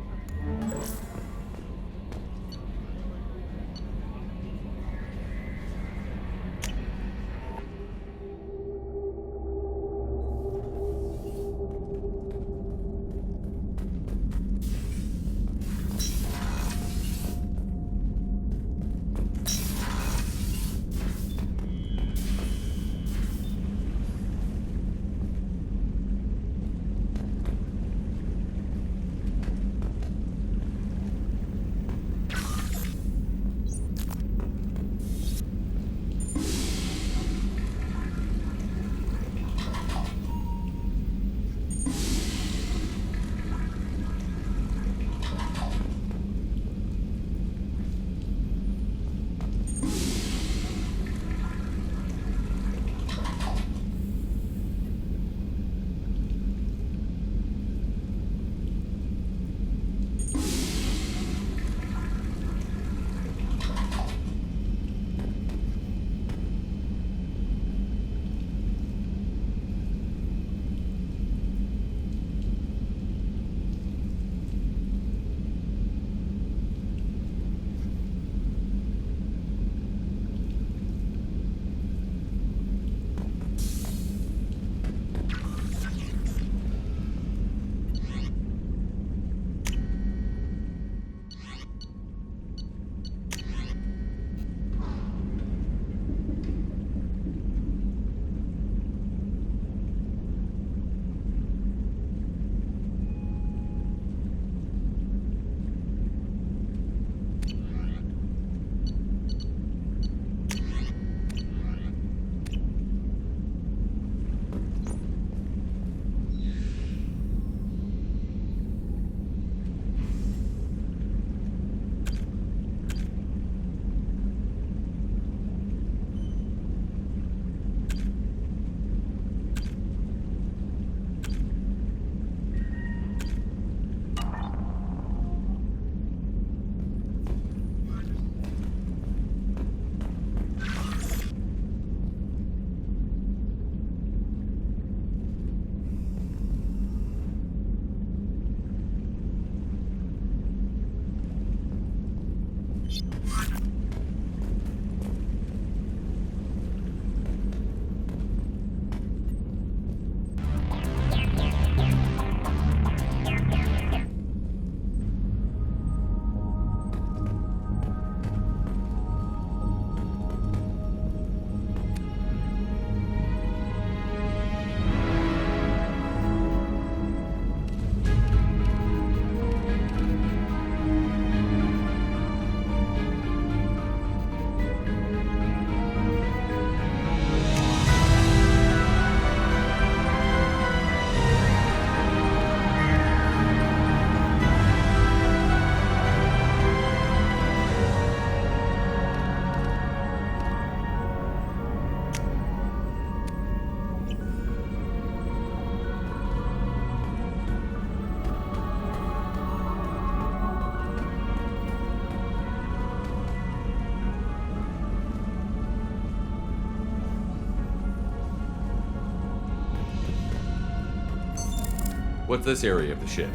What's this area of the ship?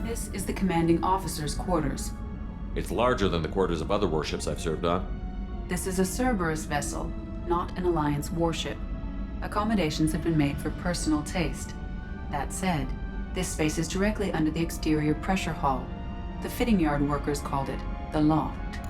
This is the commanding officer's quarters. It's larger than the quarters of other warships I've served on. This is a Cerberus vessel, not an Alliance warship. Accommodations have been made for personal taste. That said, this space is directly under the exterior pressure hull. The fitting yard workers called it the loft.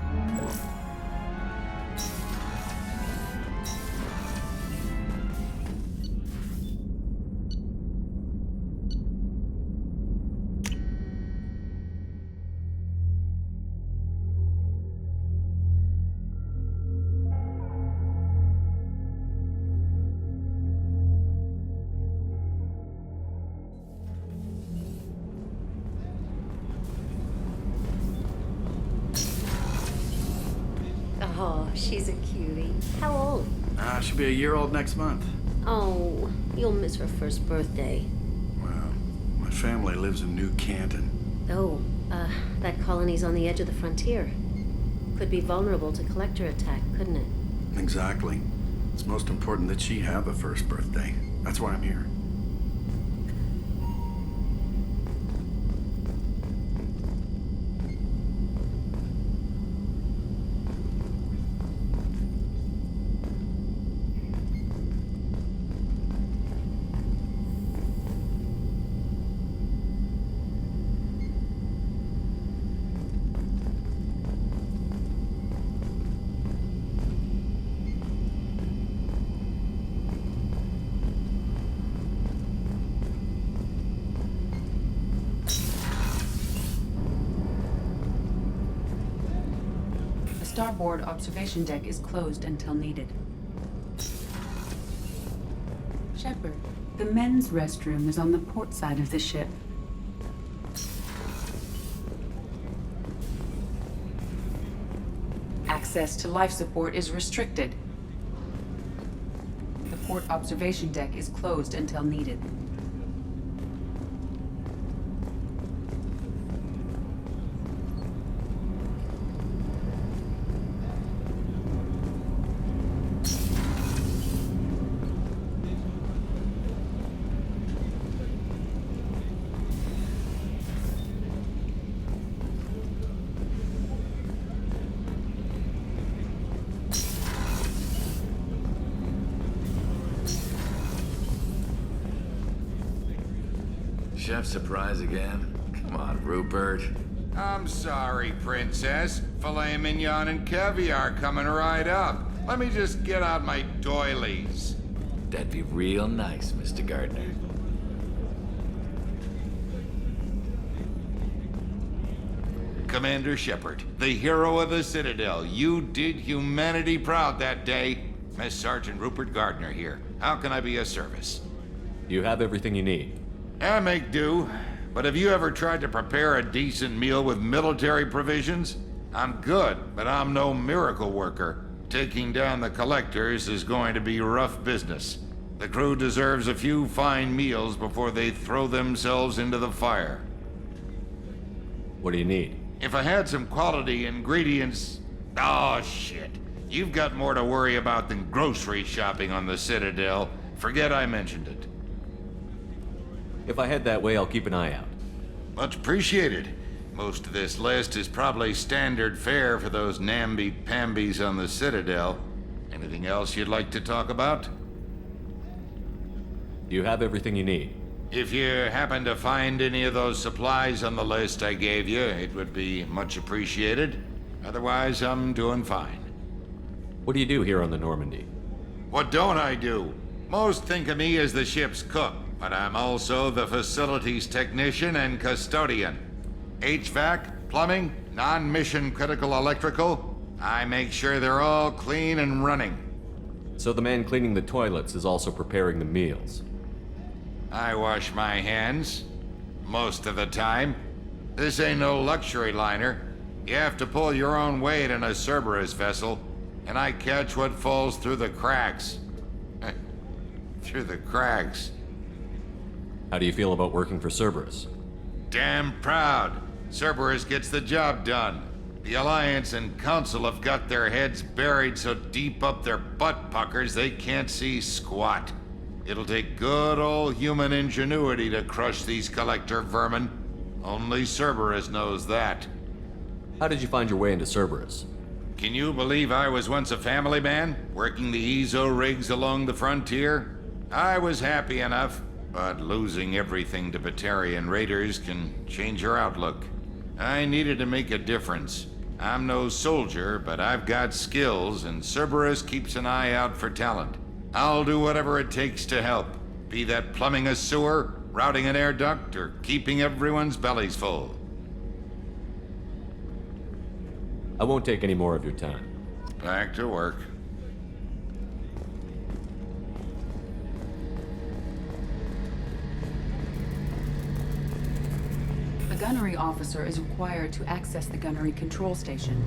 she's a cutie. How old? She'll be a year old next month. Oh, you'll miss her first birthday. Well, my family lives in New Canton. Oh, that colony's on the edge of the frontier. Could be vulnerable to collector attack, couldn't it? Exactly. It's most important that she have a first birthday. That's why I'm here. The starboard observation deck is closed until needed. Shepard, the men's restroom is on the port side of the ship. Access to life support is restricted. The port observation deck is closed until needed. Chef surprise again? Come on, Rupert. I'm sorry, Princess. Filet mignon and caviar coming right up. Let me just get out my doilies. That'd be real nice, Mr. Gardner. Commander Shepard, the hero of the Citadel. You did humanity proud that day. Miss Sergeant Rupert Gardner here. How can I be of service? You have everything you need. I make do. But have you ever tried to prepare a decent meal with military provisions? I'm good, but I'm no miracle worker. Taking down the collectors is going to be rough business. The crew deserves a few fine meals before they throw themselves into the fire. What do you need? If I had some quality ingredients... Oh, shit. You've got more to worry about than grocery shopping on the Citadel. Forget I mentioned it. If I head that way, I'll keep an eye out. Much appreciated. Most of this list is probably standard fare for those namby-pambies on the Citadel. Anything else you'd like to talk about? You have everything you need. If you happen to find any of those supplies on the list I gave you, it would be much appreciated. Otherwise, I'm doing fine. What do you do here on the Normandy? What don't I do? Most think of me as the ship's cook, but I'm also the facilities technician and custodian. HVAC, plumbing, non-mission critical electrical. I make sure they're all clean and running. So the man cleaning the toilets is also preparing the meals. I wash my hands. Most of the time. This ain't no luxury liner. You have to pull your own weight in a Cerberus vessel, and I catch what falls through the cracks. Through the cracks. How do you feel about working for Cerberus? Damn proud. Cerberus gets the job done. The Alliance and Council have got their heads buried so deep up their butt puckers they can't see squat. It'll take good old human ingenuity to crush these collector vermin. Only Cerberus knows that. How did you find your way into Cerberus? Can you believe I was once a family man, working the Ezo rigs along the frontier? I was happy enough, but losing everything to Batarian raiders can change your outlook. I needed to make a difference. I'm no soldier, but I've got skills, and Cerberus keeps an eye out for talent. I'll do whatever it takes to help, be that plumbing a sewer, routing an air duct, or keeping everyone's bellies full. I won't take any more of your time. Back to work. The gunnery officer is required to access the gunnery control station.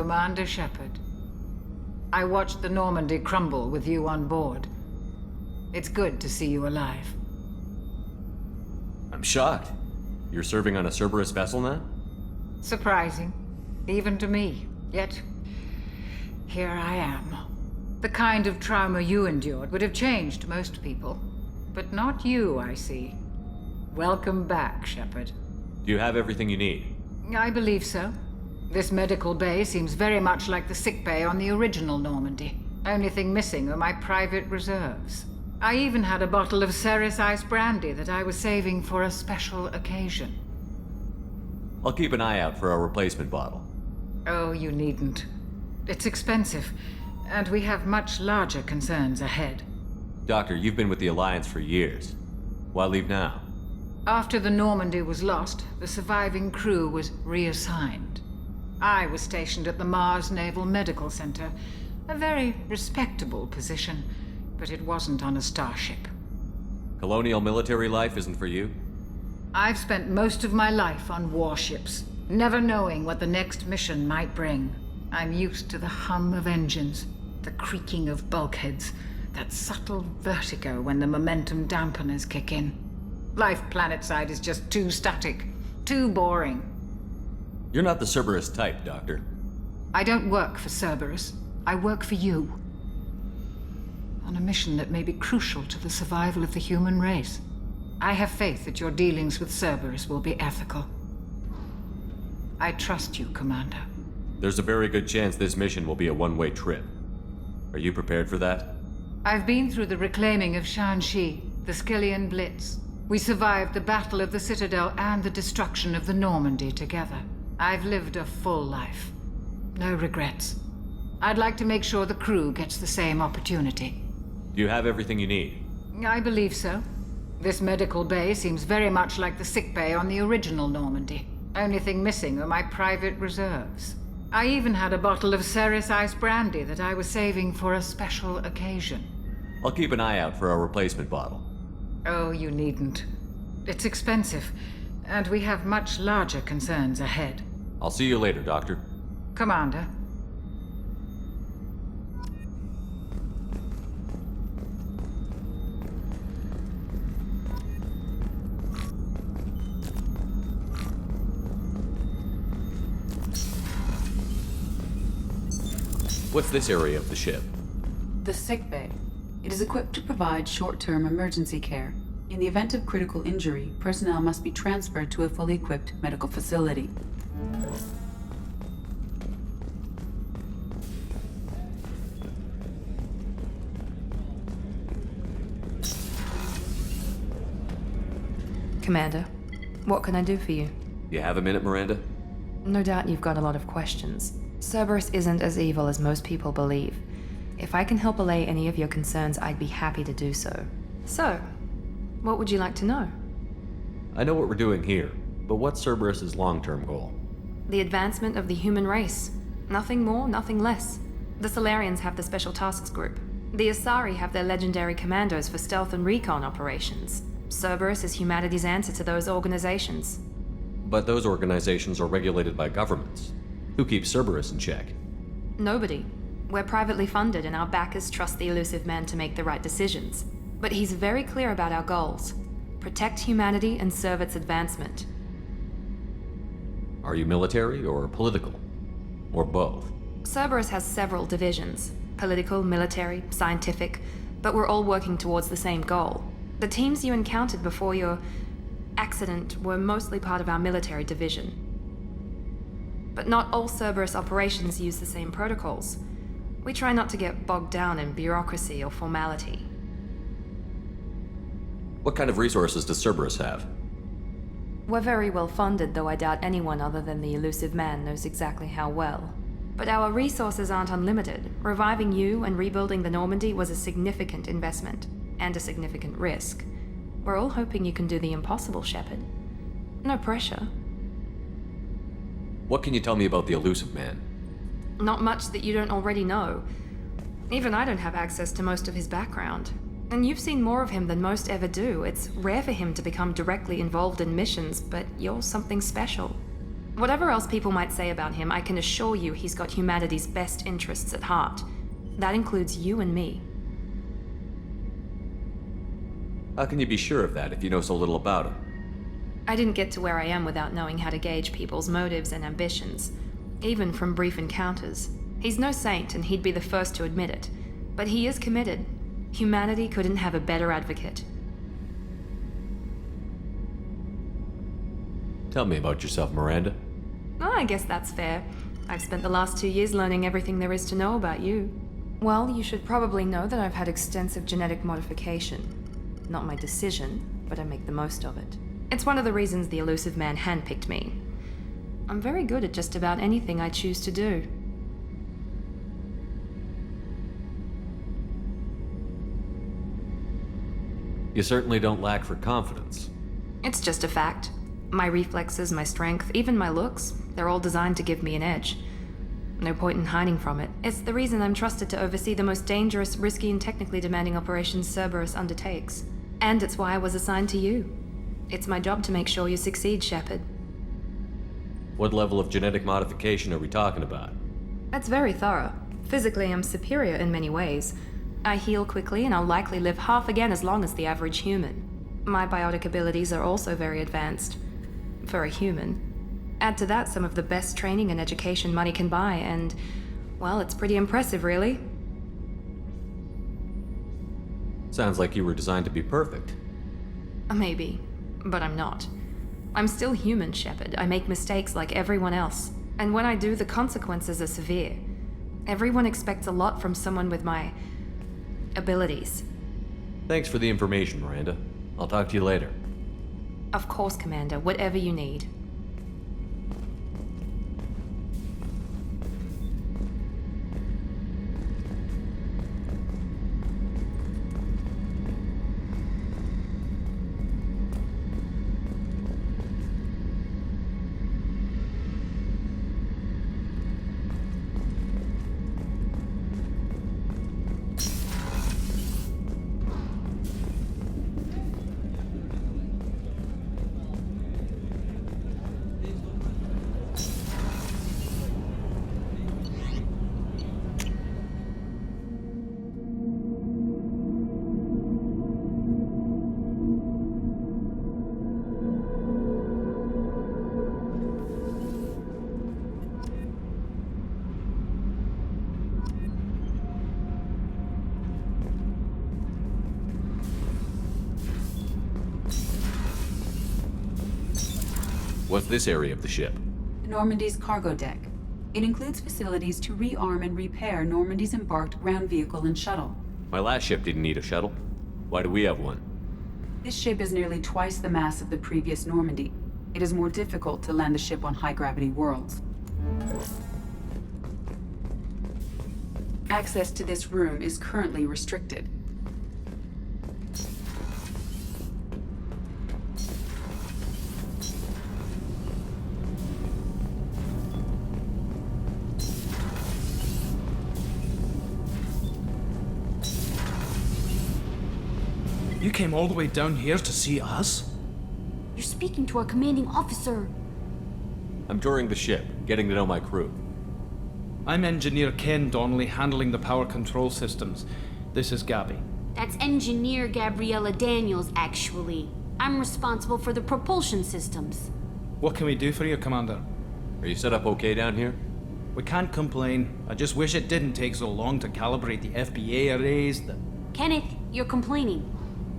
Commander Shepard. I watched the Normandy crumble with you on board. It's good to see you alive. I'm shocked. You're serving on a Cerberus vessel now? Surprising, even to me. Yet, here I am. The kind of trauma you endured would have changed most people. But not you, I see. Welcome back, Shepard. Do you have everything you need? I believe so. This medical bay seems very much like the sick bay on the original Normandy. Only thing missing are my private reserves. I even had a bottle of Ceres Ice brandy that I was saving for a special occasion. I'll keep an eye out for a replacement bottle. Oh, you needn't. It's expensive, and we have much larger concerns ahead. Doctor, you've been with the Alliance for years. Why leave now? After the Normandy was lost, the surviving crew was reassigned. I was stationed at the Mars Naval Medical Center, a very respectable position, but it wasn't on a starship. Colonial military life isn't for you? I've spent most of my life on warships, never knowing what the next mission might bring. I'm used to the hum of engines, the creaking of bulkheads, that subtle vertigo when the momentum dampeners kick in. Life planetside is just too static, too boring. You're not the Cerberus type, Doctor. I don't work for Cerberus. I work for you. On a mission that may be crucial to the survival of the human race. I have faith that your dealings with Cerberus will be ethical. I trust you, Commander. There's a very good chance this mission will be a one-way trip. Are you prepared for that? I've been through the reclaiming of Shanxi, the Skyllian Blitz. We survived the Battle of the Citadel and the destruction of the Normandy together. I've lived a full life. No regrets. I'd like to make sure the crew gets the same opportunity. Do you have everything you need? I believe so. This medical bay seems very much like the sick bay on the original Normandy. Only thing missing are my private reserves. I even had a bottle of Ceres Ice brandy that I was saving for a special occasion. I'll keep an eye out for a replacement bottle. Oh, you needn't. It's expensive, and we have much larger concerns ahead. I'll see you later, Doctor. Commander. What's this area of the ship? The sick bay. It is equipped to provide short-term emergency care. In the event of critical injury, personnel must be transferred to a fully equipped medical facility. Commander, what can I do for you? You have a minute, Miranda? No doubt you've got a lot of questions. Cerberus isn't as evil as most people believe. If I can help allay any of your concerns, I'd be happy to do so. So, what would you like to know? I know what we're doing here, but what's Cerberus's long-term goal? The advancement of the human race. Nothing more, nothing less. The Solarians have the Special Tasks Group. The Asari have their legendary commandos for stealth and recon operations. Cerberus is humanity's answer to those organizations. But those organizations are regulated by governments. Who keeps Cerberus in check? Nobody. We're privately funded and our backers trust the Elusive Man to make the right decisions. But he's very clear about our goals. Protect humanity and serve its advancement. Are you military or political? Or both? Cerberus has several divisions. Political, military, scientific, but we're all working towards the same goal. The teams you encountered before your accident were mostly part of our military division. But not all Cerberus operations use the same protocols. We try not to get bogged down in bureaucracy or formality. What kind of resources does Cerberus have? We're very well funded, though I doubt anyone other than the Elusive Man knows exactly how well. But our resources aren't unlimited. Reviving you and rebuilding the Normandy was a significant investment, and a significant risk. We're all hoping you can do the impossible, Shepard. No pressure. What can you tell me about the Elusive Man? Not much that you don't already know. Even I don't have access to most of his background. And you've seen more of him than most ever do. It's rare for him to become directly involved in missions, but you're something special. Whatever else people might say about him, I can assure you he's got humanity's best interests at heart. That includes you and me. How can you be sure of that if you know so little about him? I didn't get to where I am without knowing how to gauge people's motives and ambitions, even from brief encounters. He's no saint, and he'd be the first to admit it. But he is committed. Humanity couldn't have a better advocate. Tell me about yourself, Miranda. Oh, I guess that's fair. I've spent the last 2 years learning everything there is to know about you. Well, you should probably know that I've had extensive genetic modification. Not my decision, but I make the most of it. It's one of the reasons the Elusive Man handpicked me. I'm very good at just about anything I choose to do. You certainly don't lack for confidence. It's just a fact. My reflexes, my strength, even my looks, they're all designed to give me an edge. No point in hiding from it. It's the reason I'm trusted to oversee the most dangerous, risky, and technically demanding operations Cerberus undertakes. And it's why I was assigned to you. It's my job to make sure you succeed, Shepard. What level of genetic modification are we talking about? That's very thorough. Physically, I'm superior in many ways. I heal quickly, and I'll likely live half again as long as the average human. My biotic abilities are also very advanced. For a human. Add to that some of the best training and education money can buy, and, well, it's pretty impressive, really. Sounds like you were designed to be perfect. Maybe, but I'm not. I'm still human, Shepard. I make mistakes like everyone else. And when I do, the consequences are severe. Everyone expects a lot from someone with my abilities. Thanks for the information, Miranda. I'll talk to you later. Of course, Commander. Whatever you need. What's this area of the ship? Normandy's cargo deck. It includes facilities to rearm and repair Normandy's embarked ground vehicle and shuttle. My last ship didn't need a shuttle. Why do we have one? This ship is nearly twice the mass of the previous Normandy. It is more difficult to land the ship on high-gravity worlds. Access to this room is currently restricted. You came all the way down here to see us? You're speaking to our commanding officer. I'm touring the ship, getting to know my crew. I'm Engineer Ken Donnelly, handling the power control systems. This is Gabby. That's Engineer Gabriella Daniels, actually. I'm responsible for the propulsion systems. What can we do for you, Commander? Are you set up okay down here? We can't complain. I just wish it didn't take so long to calibrate the FBA arrays. Kenneth, you're complaining.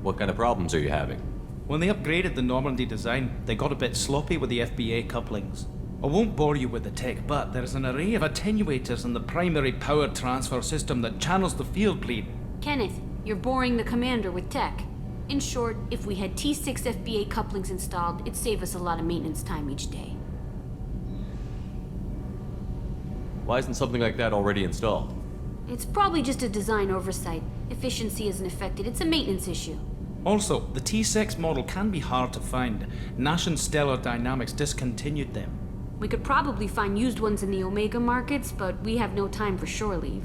What kind of problems are you having? When they upgraded the Normandy design, they got a bit sloppy with the FBA couplings. I won't bore you with the tech, but there's an array of attenuators in the primary power transfer system that channels the field bleed. Kenneth, you're boring the commander with tech. In short, if we had T6 FBA couplings installed, it'd save us a lot of maintenance time each day. Why isn't something like that already installed? It's probably just a design oversight. Efficiency isn't affected, it's a maintenance issue. Also, the T6 model can be hard to find. Nash and Stellar Dynamics discontinued them. We could probably find used ones in the Omega markets, but we have no time for shore leave.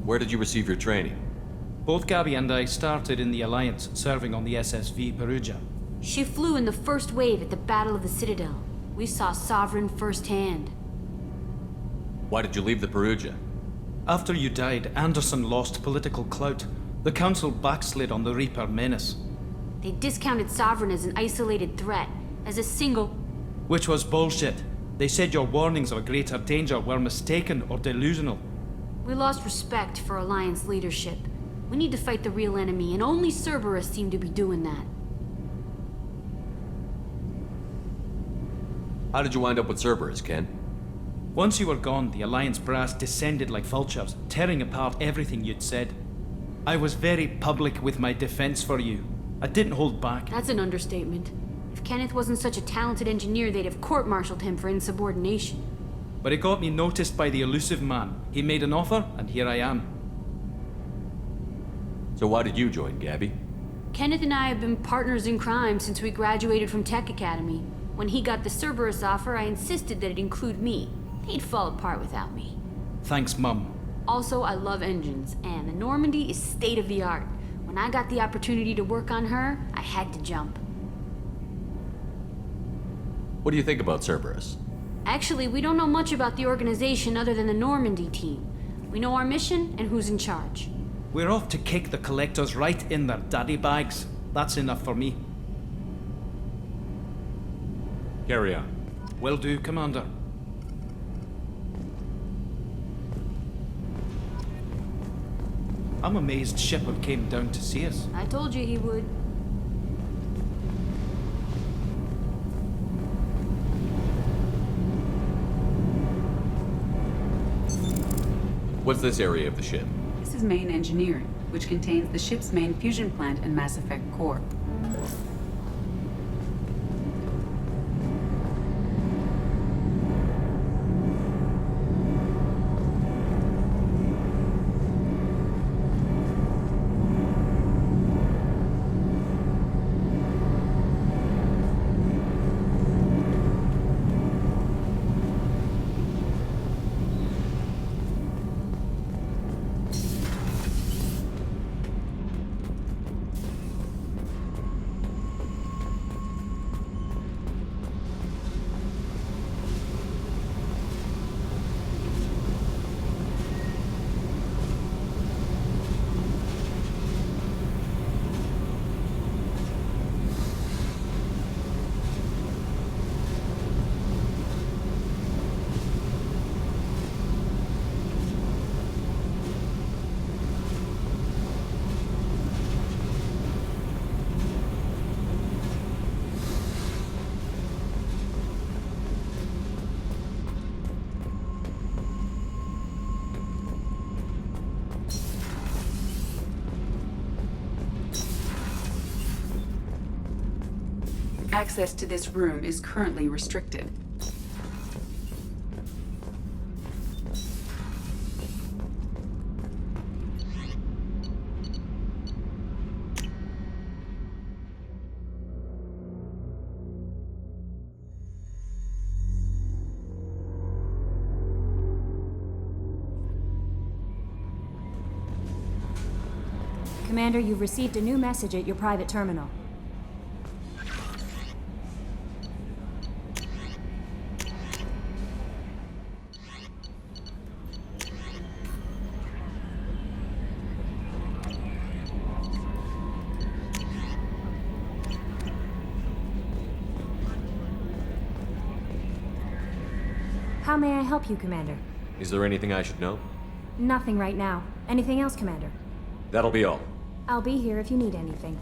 Where did you receive your training? Both Gabby and I started in the Alliance, serving on the SSV Perugia. She flew in the first wave at the Battle of the Citadel. We saw Sovereign firsthand. Why did you leave the Perugia? After you died, Anderson lost political clout. The Council backslid on the Reaper menace. They discounted Sovereign as an isolated threat, as a single... Which was bullshit. They said your warnings of a greater danger were mistaken or delusional. We lost respect for Alliance leadership. We need to fight the real enemy, and only Cerberus seemed to be doing that. How did you wind up with Cerberus, Ken? Once you were gone, the Alliance brass descended like vultures, tearing apart everything you'd said. I was very public with my defense for you. I didn't hold back. That's an understatement. If Kenneth wasn't such a talented engineer, they'd have court-martialed him for insubordination. But it got me noticed by the elusive man. He made an offer, and here I am. So why did you join, Gabby? Kenneth and I have been partners in crime since we graduated from Tech Academy. When he got the Cerberus offer, I insisted that it include me. He'd fall apart without me. Thanks, Mum. Also, I love engines, and the Normandy is state-of-the-art. When I got the opportunity to work on her, I had to jump. What do you think about Cerberus? Actually, we don't know much about the organization other than the Normandy team. We know our mission and who's in charge. We're off to kick the Collectors right in their daddy bags. That's enough for me. Carry on. Will do, Commander. I'm amazed Shepard came down to see us. I told you he would. What's this area of the ship? This is main engineering, which contains the ship's main fusion plant and Mass Effect core. Access to this room is currently restricted. Commander, you've received a new message at your private terminal. How may I help you, Commander? Is there anything I should know? Nothing right now. Anything else, Commander? That'll be all. I'll be here if you need anything.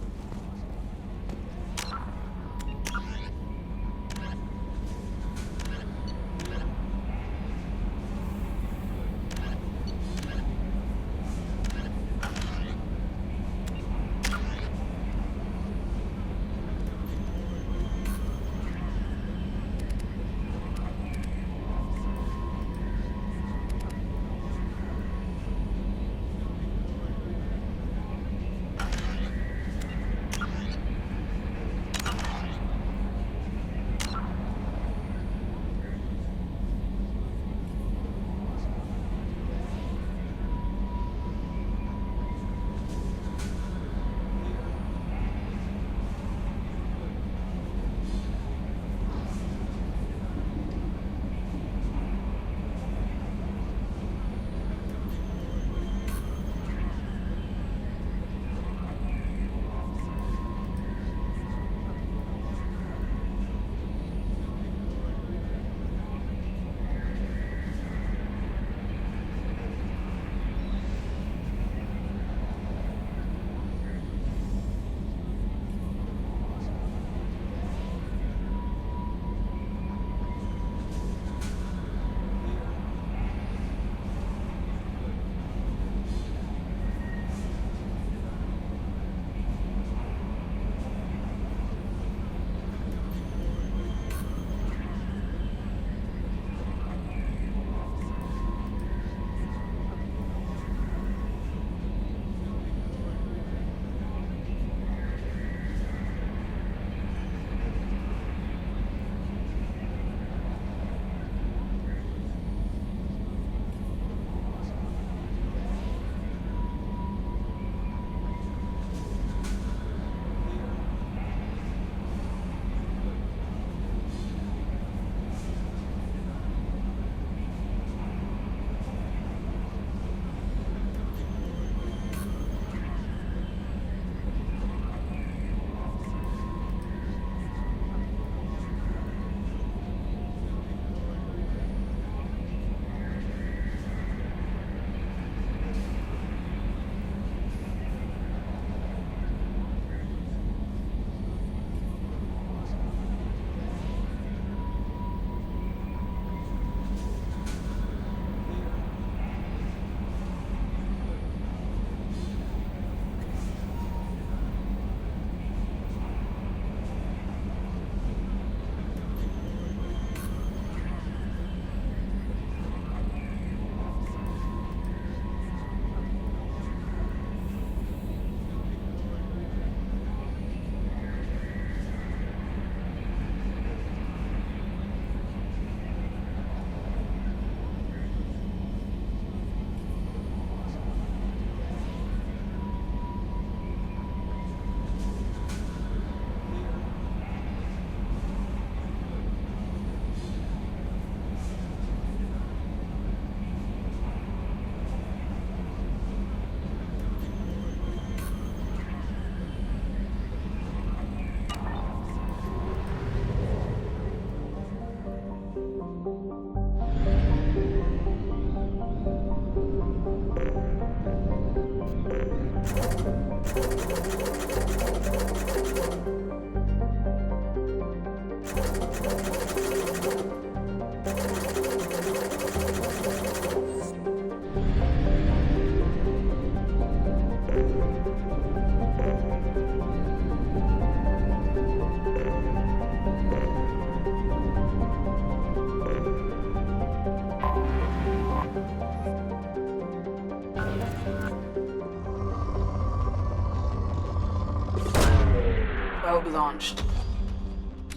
Probe launched.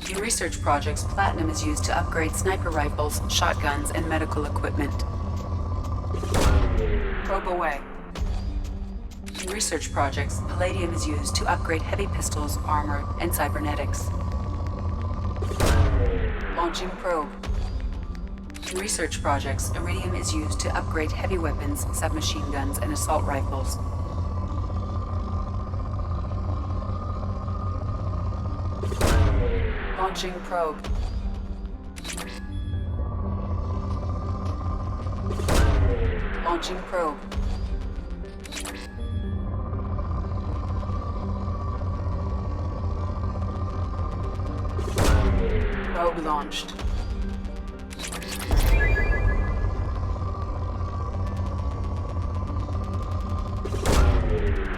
In research projects, platinum is used to upgrade sniper rifles, shotguns, and medical equipment. Probe away. In research projects, palladium is used to upgrade heavy pistols, armor, and cybernetics. Launching probe. In research projects, iridium is used to upgrade heavy weapons, submachine guns, and assault rifles. Launching probe. Launching probe. Probe launched.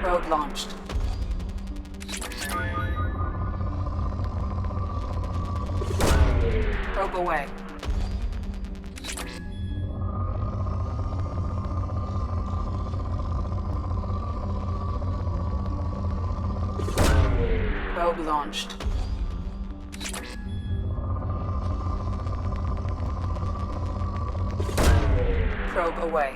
Probe launched. Probe away. Probe launched. Probe away.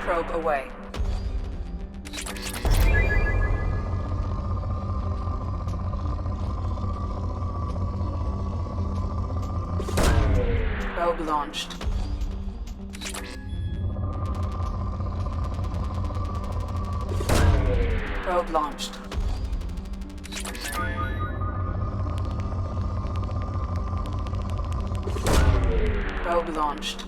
Probe away. Probe launched. Probe launched. Probe launched.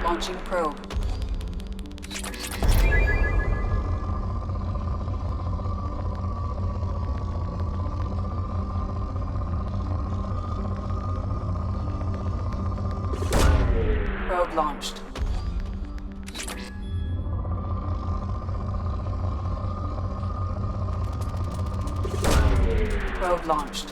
Launching probe. Probe launched. Probe launched.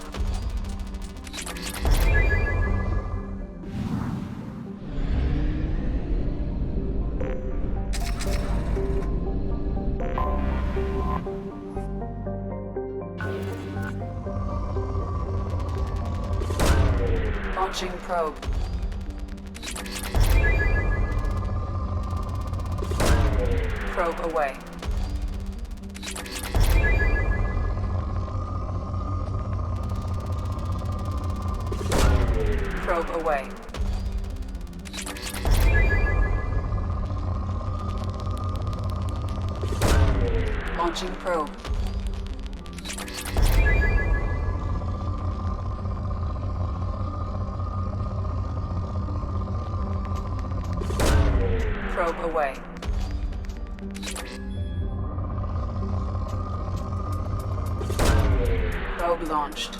Launching probe. Probe away. Probe away. Launching probe. Probe away. Probe launched.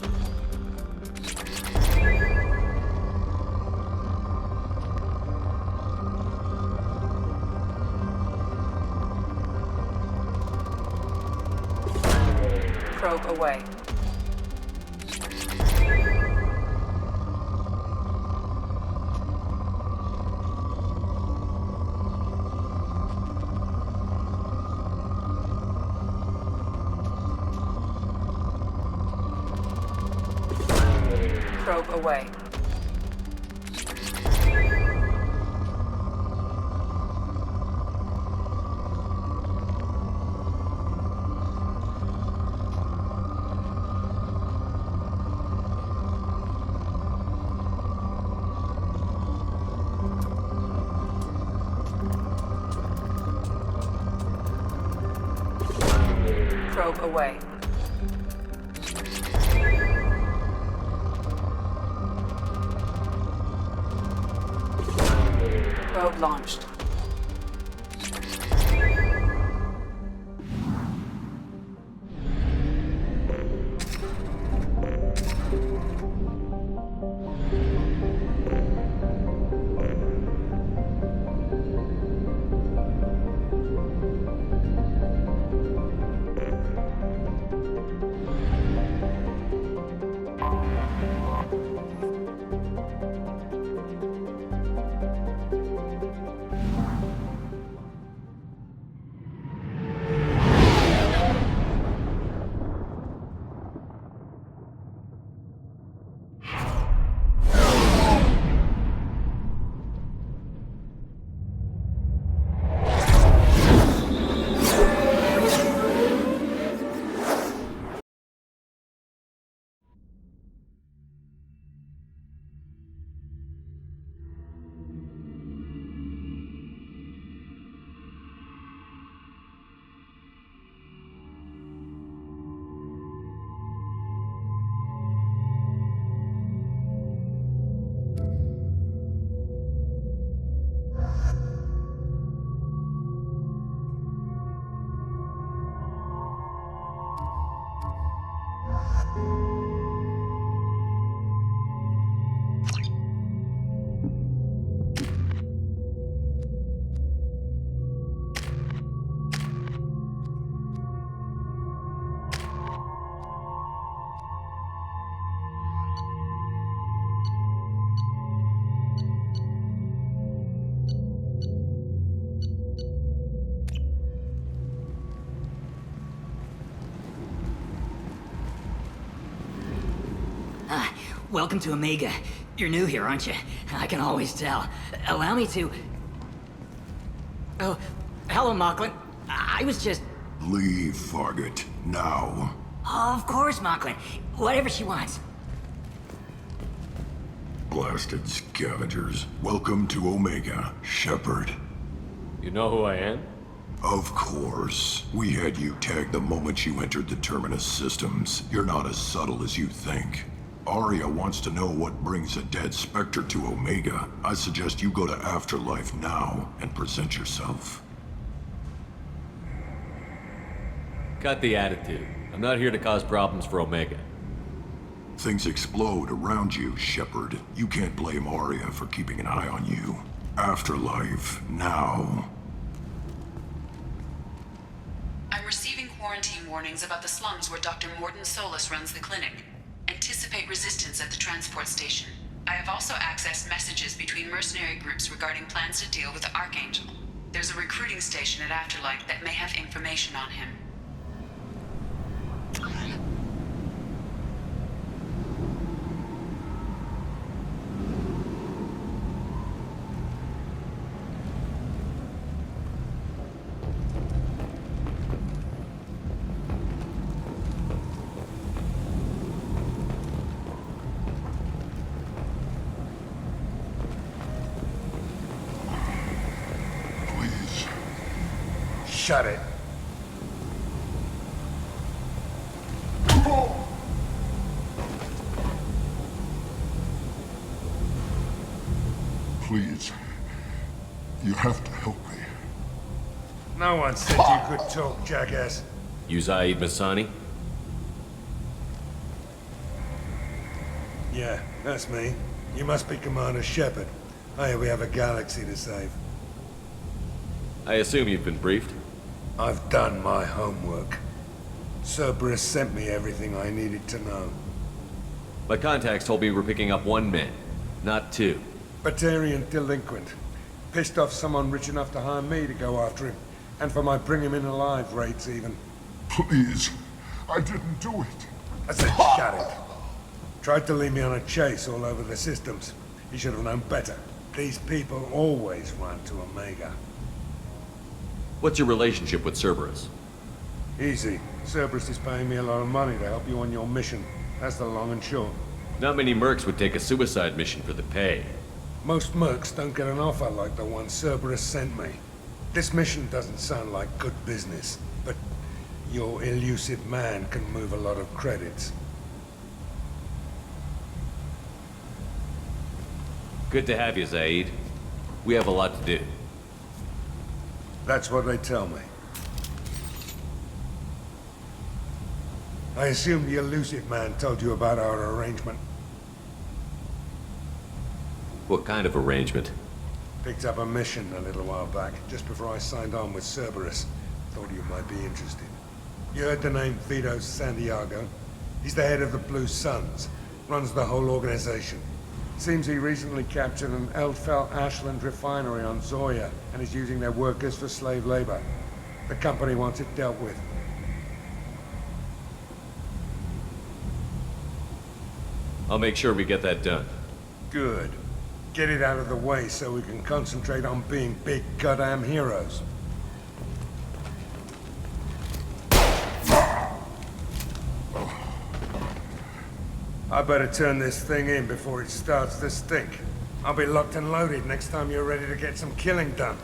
Probe away. Probe away. Probe away. Probe launched. Welcome to Omega. You're new here, aren't you? I can always tell. Allow me to... Oh, hello, Mocklin. I was just... Leave, Fargate. Now. Oh, of course, Mocklin. Whatever she wants. Blasted scavengers. Welcome to Omega, Shepard. You know who I am? Of course. We had you tagged the moment you entered the Terminus systems. You're not as subtle as you think. Aria wants to know what brings a dead Spectre to Omega. I suggest you go to Afterlife now and present yourself. Cut the attitude. I'm not here to cause problems for Omega. Things explode around you, Shepard. You can't blame Aria for keeping an eye on you. Afterlife now. I'm receiving quarantine warnings about the slums where Dr. Mordin Solus runs the clinic. Anticipate resistance at the transport station. I have also accessed messages between mercenary groups regarding plans to deal with the Archangel. There's a recruiting station at Afterlife that may have information on him. Shut it. Please. You have to help me. No one said you could talk, jackass. You Zaid Masani? Yeah, that's me. You must be Commander Shepard. Hey, we have a galaxy to save. I assume you've been briefed? I've done my homework. Cerberus sent me everything I needed to know. My contacts told me we're picking up one man, not two. Batarian delinquent. Pissed off someone rich enough to hire me to go after him. And for my bring him in alive rates even. Please. I didn't do it. I said shut it. Tried to lead me on a chase all over the systems. He should have known better. These people always run to Omega. What's your relationship with Cerberus? Easy. Cerberus is paying me a lot of money to help you on your mission. That's the long and short. Not many mercs would take a suicide mission for the pay. Most mercs don't get an offer like the one Cerberus sent me. This mission doesn't sound like good business, but Your elusive man can move a lot of credits. Good to have you, Zaid. We have a lot to do. That's what they tell me. I assume the elusive man told you about our arrangement. What kind of arrangement? Picked up a mission a little while back, just before I signed on with Cerberus. Thought you might be interested. You heard the name Vito Santiago? He's the head of the Blue Suns, runs the whole organization. Seems he recently captured an Eldfell Ashland refinery on Zoya and is using their workers for slave labor. The company wants it dealt with. I'll make sure we get that done. Good. Get it out of the way so we can concentrate on being big goddamn heroes. I better turn this thing in before it starts to stink. I'll be locked and loaded next time you're ready to get some killing done.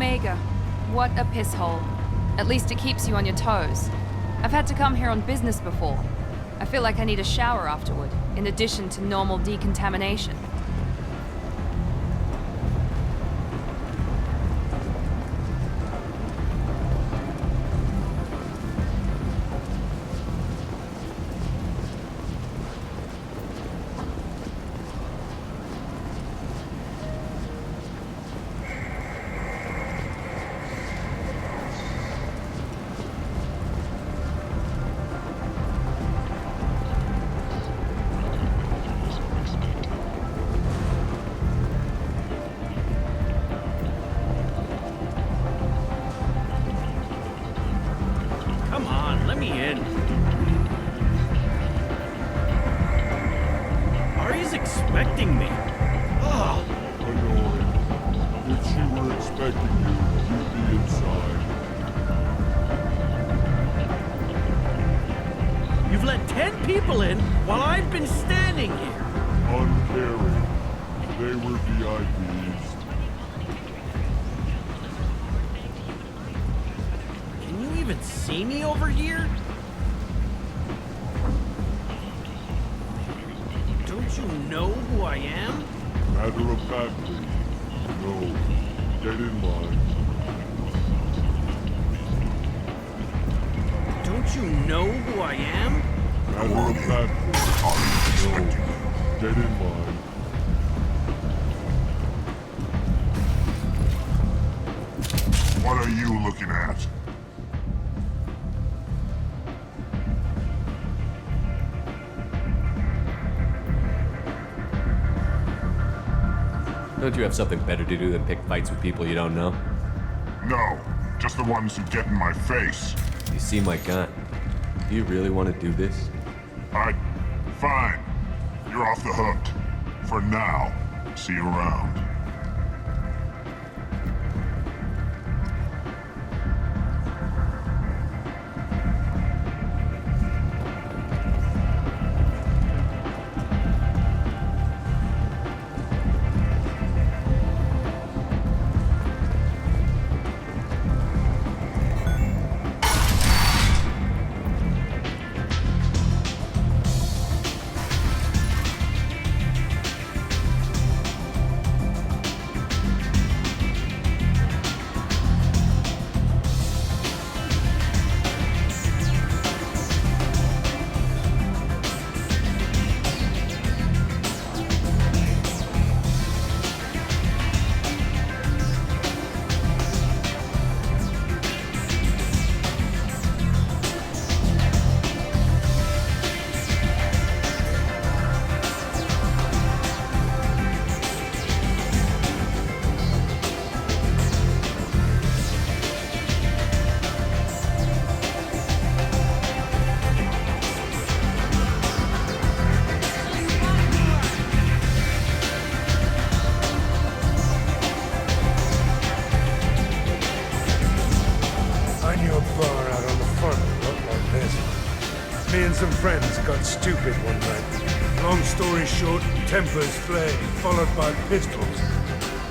Omega, what a piss hole. At least it keeps you on your toes. I've had to come here on business before. I feel like I need a shower afterward, in addition to normal decontamination. expecting me. Oh. Annoying. If she were expecting you, you'd be inside. You've let 10 people in while I've been standing here. Uncaring. They were VIPs. Can you even see me over here? Don't you know who I am? Matter of factly. No. Get in line. Don't you know who I am? Dead in line. What are you looking at? Don't you have something better to do than pick fights with people you don't know? No, just the ones who get in my face. You see my gun. Do you really want to do this? Fine. You're off the hook. For now. See you around. Me and some friends got stupid one night. Long story short, tempers flared, followed by pistols.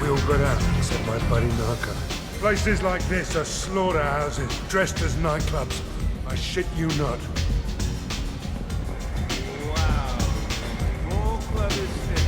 We all got out, except my buddy Narco. Places like this are slaughterhouses, dressed as nightclubs. I shit you not. Wow. Full club is finished.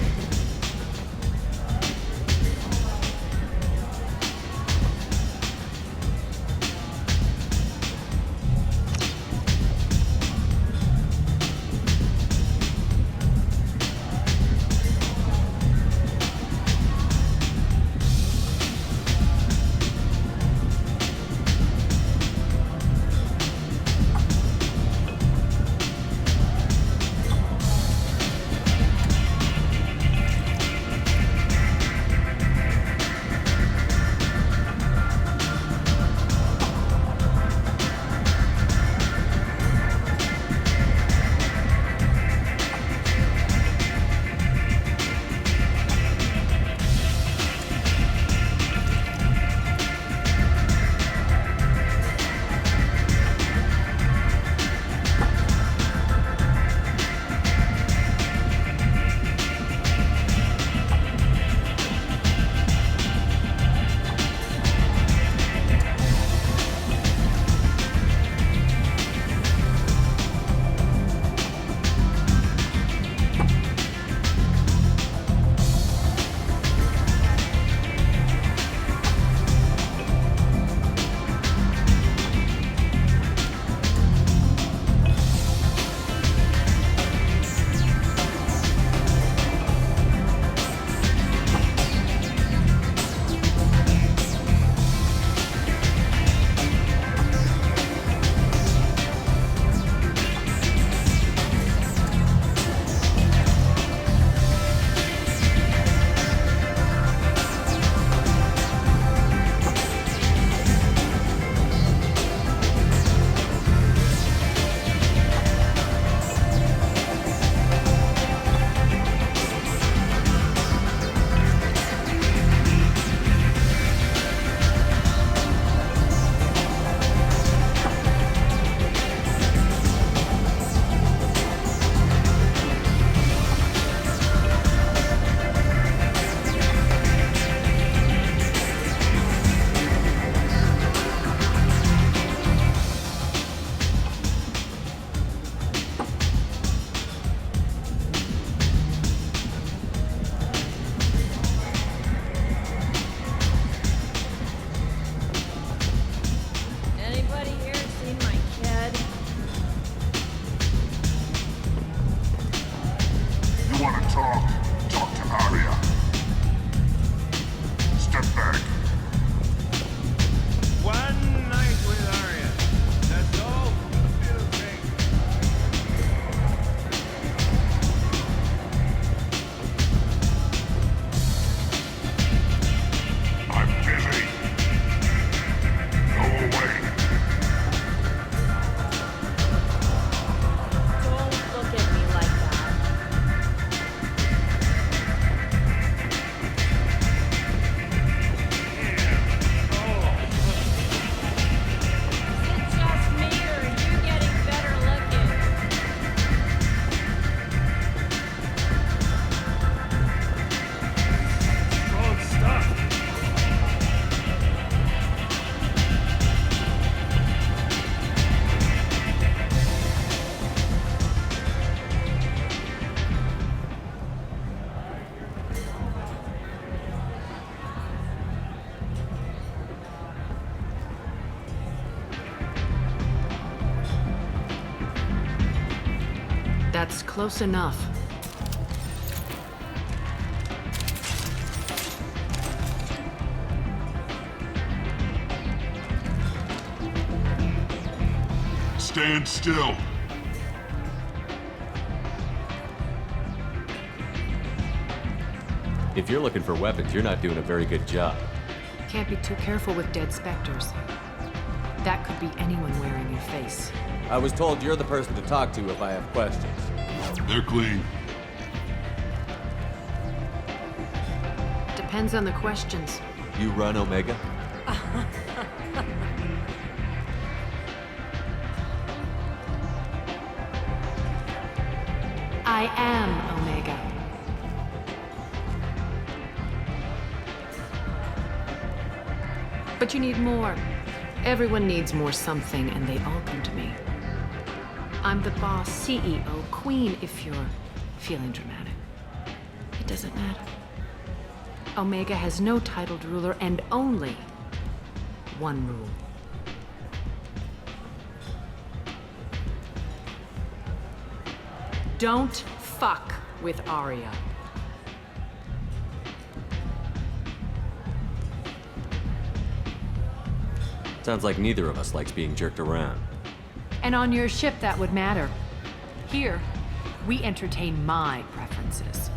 That's close enough. Stand still. If you're looking for weapons, you're not doing a very good job. Can't be too careful with dead specters. That could be anyone wearing your face. I was told you're the person to talk to if I have questions. They're clean. Depends on the questions. You run Omega? I am Omega. But you need more. Everyone needs more something, and they all come to me. I'm the boss, CEO, queen, if you're feeling dramatic. It doesn't matter. Omega has no titled ruler and only one rule. Don't fuck with Aria. Sounds like neither of us likes being jerked around. And on your ship, that would matter. Here, we entertain my preferences.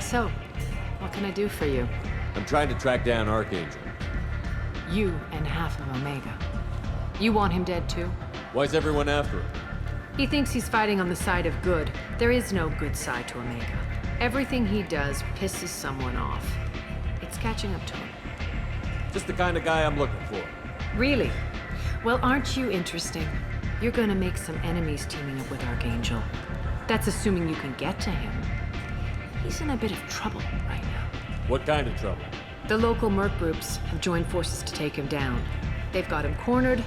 So, what can I do for you? I'm trying to track down Archangel. You and half of Omega. You want him dead too? Why's everyone after him? He thinks he's fighting on the side of good. There is no good side to Omega. Everything he does pisses someone off. It's catching up to him. Just the kind of guy I'm looking for. Really? Well, aren't you interesting? You're gonna make some enemies teaming up with Archangel. That's assuming you can get to him. He's in a bit of trouble right now. What kind of trouble? The local merc groups have joined forces to take him down. They've got him cornered,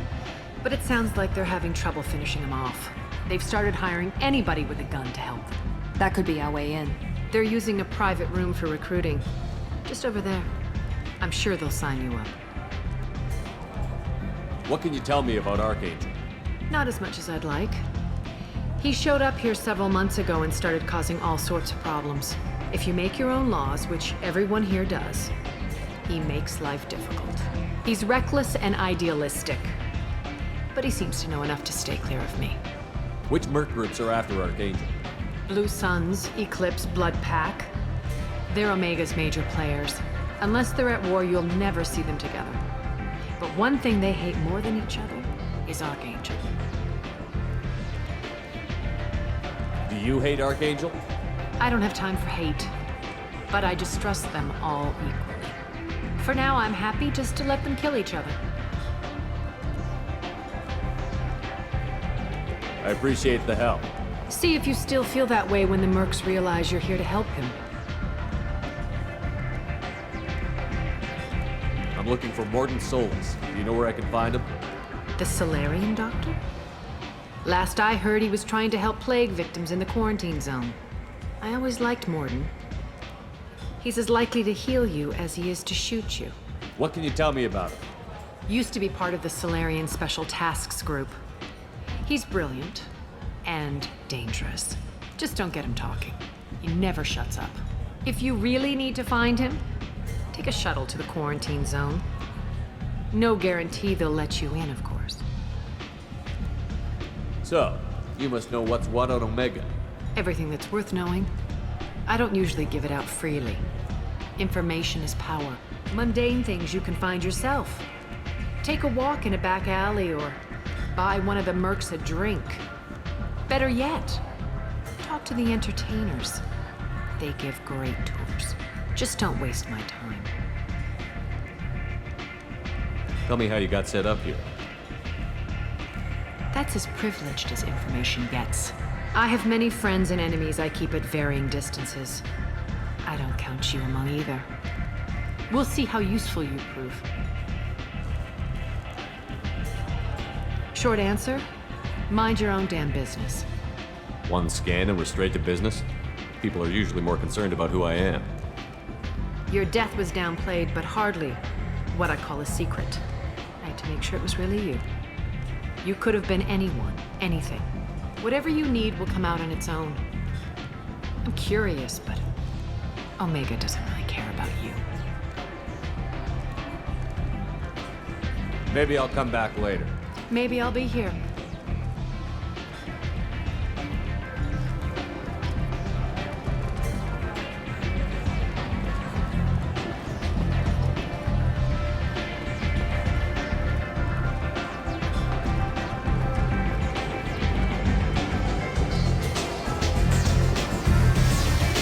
but it sounds like they're having trouble finishing him off. They've started hiring anybody with a gun to help them. That could be our way in. They're using a private room for recruiting. Just over there. I'm sure they'll sign you up. What can you tell me about Archangel? Not as much as I'd like. He showed up here several months ago and started causing all sorts of problems. If you make your own laws, which everyone here does, he makes life difficult. He's reckless and idealistic. But he seems to know enough to stay clear of me. Which merc groups are after Archangel? Blue Suns, Eclipse, Blood Pack. They're Omega's major players. Unless they're at war, you'll never see them together. But one thing they hate more than each other is Archangel. Do you hate Archangel? I don't have time for hate, but I distrust them all equally. For now, I'm happy just to let them kill each other. I appreciate the help. See if you still feel that way when the mercs realize you're here to help him. I'm looking for Mordin Solus. Do you know where I can find him? The Solarian doctor? Last I heard, he was trying to help plague victims in the quarantine zone. I always liked Mordin. He's as likely to heal you as he is to shoot you. What can you tell me about him? Used to be part of the Solarian Special Tasks Group. He's brilliant and dangerous. Just don't get him talking. He never shuts up. If you really need to find him, take a shuttle to the quarantine zone. No guarantee they'll let you in, of course. So, you must know what's what on Omega. Everything that's worth knowing. I don't usually give it out freely. Information is power. Mundane things you can find yourself. Take a walk in a back alley or buy one of the mercs a drink. Better yet, talk to the entertainers. They give great tours. Just don't waste my time. Tell me how you got set up here. That's as privileged as information gets. I have many friends and enemies I keep at varying distances. I don't count you among either. We'll see how useful you prove. Short answer, mind your own damn business. One scan and we're straight to business? People are usually more concerned about who I am. Your death was downplayed, but hardly what I call a secret. I had to make sure it was really you. You could have been anyone, anything. Whatever you need will come out on its own. I'm curious, but Omega doesn't really care about you. Maybe I'll come back later. Maybe I'll be here.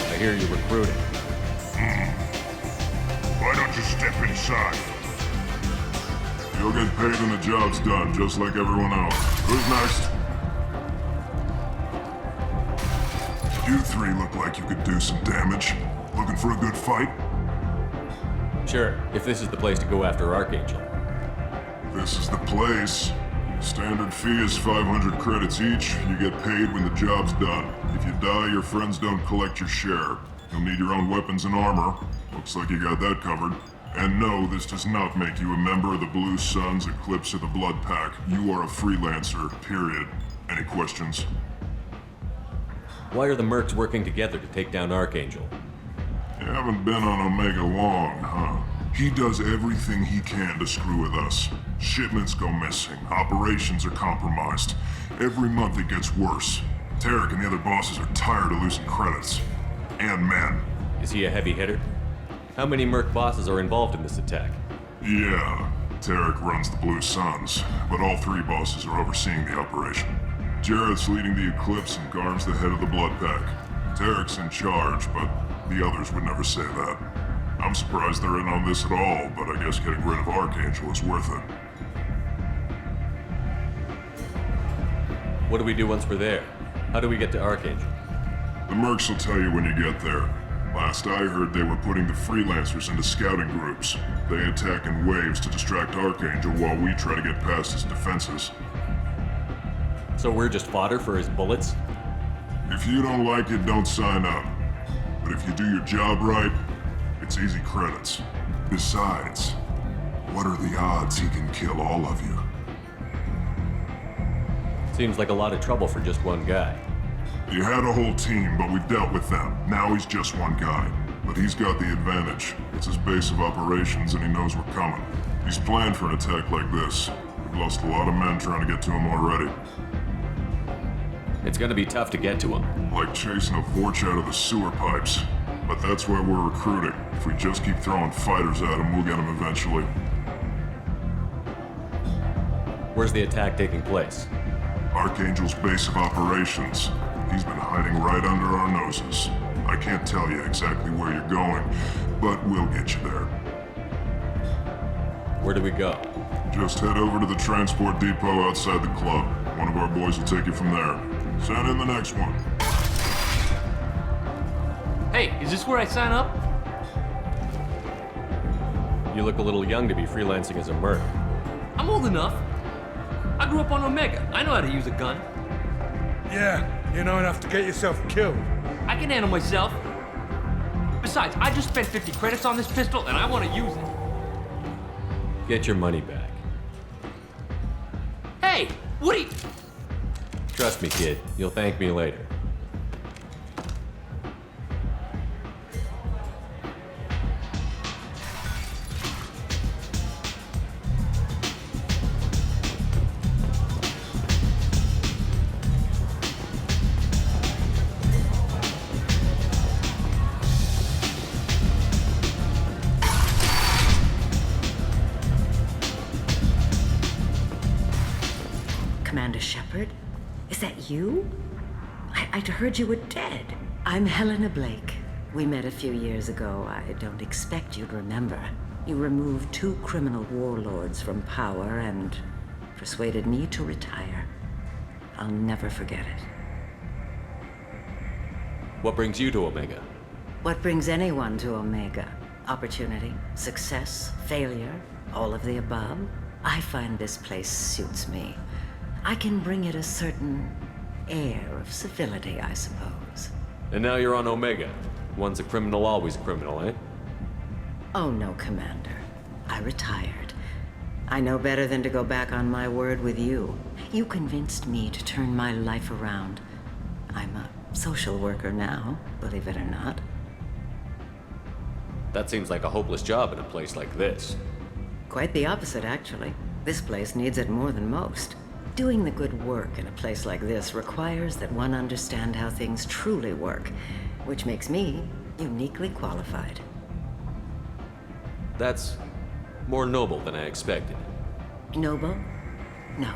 I hear you're recruiting. Why don't you step inside? You'll get paid when the job's done, just like everyone else. Who's next? You three look like you could do some damage. Looking for a good fight? Sure, if this is the place to go after Archangel. This is the place. Standard fee is 500 credits each. You get paid when the job's done. If you die, your friends don't collect your share. You'll need your own weapons and armor. Looks like you got that covered. And no, this does not make you a member of the Blue Suns, Eclipse, or the Blood Pack. You are a freelancer, period. Any questions? Why are the mercs working together to take down Archangel? You haven't been on Omega long, huh? He does everything he can to screw with us. Shipments go missing, operations are compromised. Every month it gets worse. Tarek and the other bosses are tired of losing credits. And men. Is he a heavy hitter? How many merc bosses are involved in this attack? Yeah, Tarek runs the Blue Suns, but all three bosses are overseeing the operation. Jarrett's leading the Eclipse and Garm's the head of the Blood Pack. Tarek's in charge, but the others would never say that. I'm surprised they're in on this at all, but I guess getting rid of Archangel is worth it. What do we do once we're there? How do we get to Archangel? The mercs will tell you when you get there. Last I heard, they were putting the freelancers into scouting groups. They attack in waves to distract Archangel while we try to get past his defenses. So we're just fodder for his bullets? If you don't like it, don't sign up. But if you do your job right, it's easy credits. Besides, what are the odds he can kill all of you? Seems like a lot of trouble for just one guy. He had a whole team, but we dealt with them. Now he's just one guy. But he's got the advantage. It's his base of operations and he knows we're coming. He's planned for an attack like this. We've lost a lot of men trying to get to him already. It's gonna be tough to get to him. Like chasing a Vorch out of the sewer pipes. But that's why we're recruiting. If we just keep throwing fighters at him, we'll get him eventually. Where's the attack taking place? Archangel's base of operations. He's been hiding right under our noses. I can't tell you exactly where you're going, but we'll get you there. Where do we go? Just head over to the transport depot outside the club. One of our boys will take you from there. Send in the next one. Hey, is this where I sign up? You look a little young to be freelancing as a merc. I'm old enough. I grew up on Omega. I know how to use a gun. Yeah, you know enough to get yourself killed. I can handle myself. Besides, I just spent 50 credits on this pistol and I want to use it. Get your money back. Hey, what are you... Trust me, kid. You'll thank me later. Commander Shepard? Is that you? I'd heard you were dead. I'm Helena Blake. We met a few years ago. I don't expect you'd remember. You removed 2 criminal warlords from power and persuaded me to retire. I'll never forget it. What brings you to Omega? What brings anyone to Omega? Opportunity, success, failure, all of the above? I find this place suits me. I can bring it a certain air of civility, I suppose. And now you're on Omega. Once a criminal, always a criminal, eh? Oh no, Commander. I retired. I know better than to go back on my word with you. You convinced me to turn my life around. I'm a social worker now, believe it or not. That seems like a hopeless job in a place like this. Quite the opposite, actually. This place needs it more than most. Doing the good work in a place like this requires that one understand how things truly work, which makes me uniquely qualified. That's more noble than I expected. Noble? No.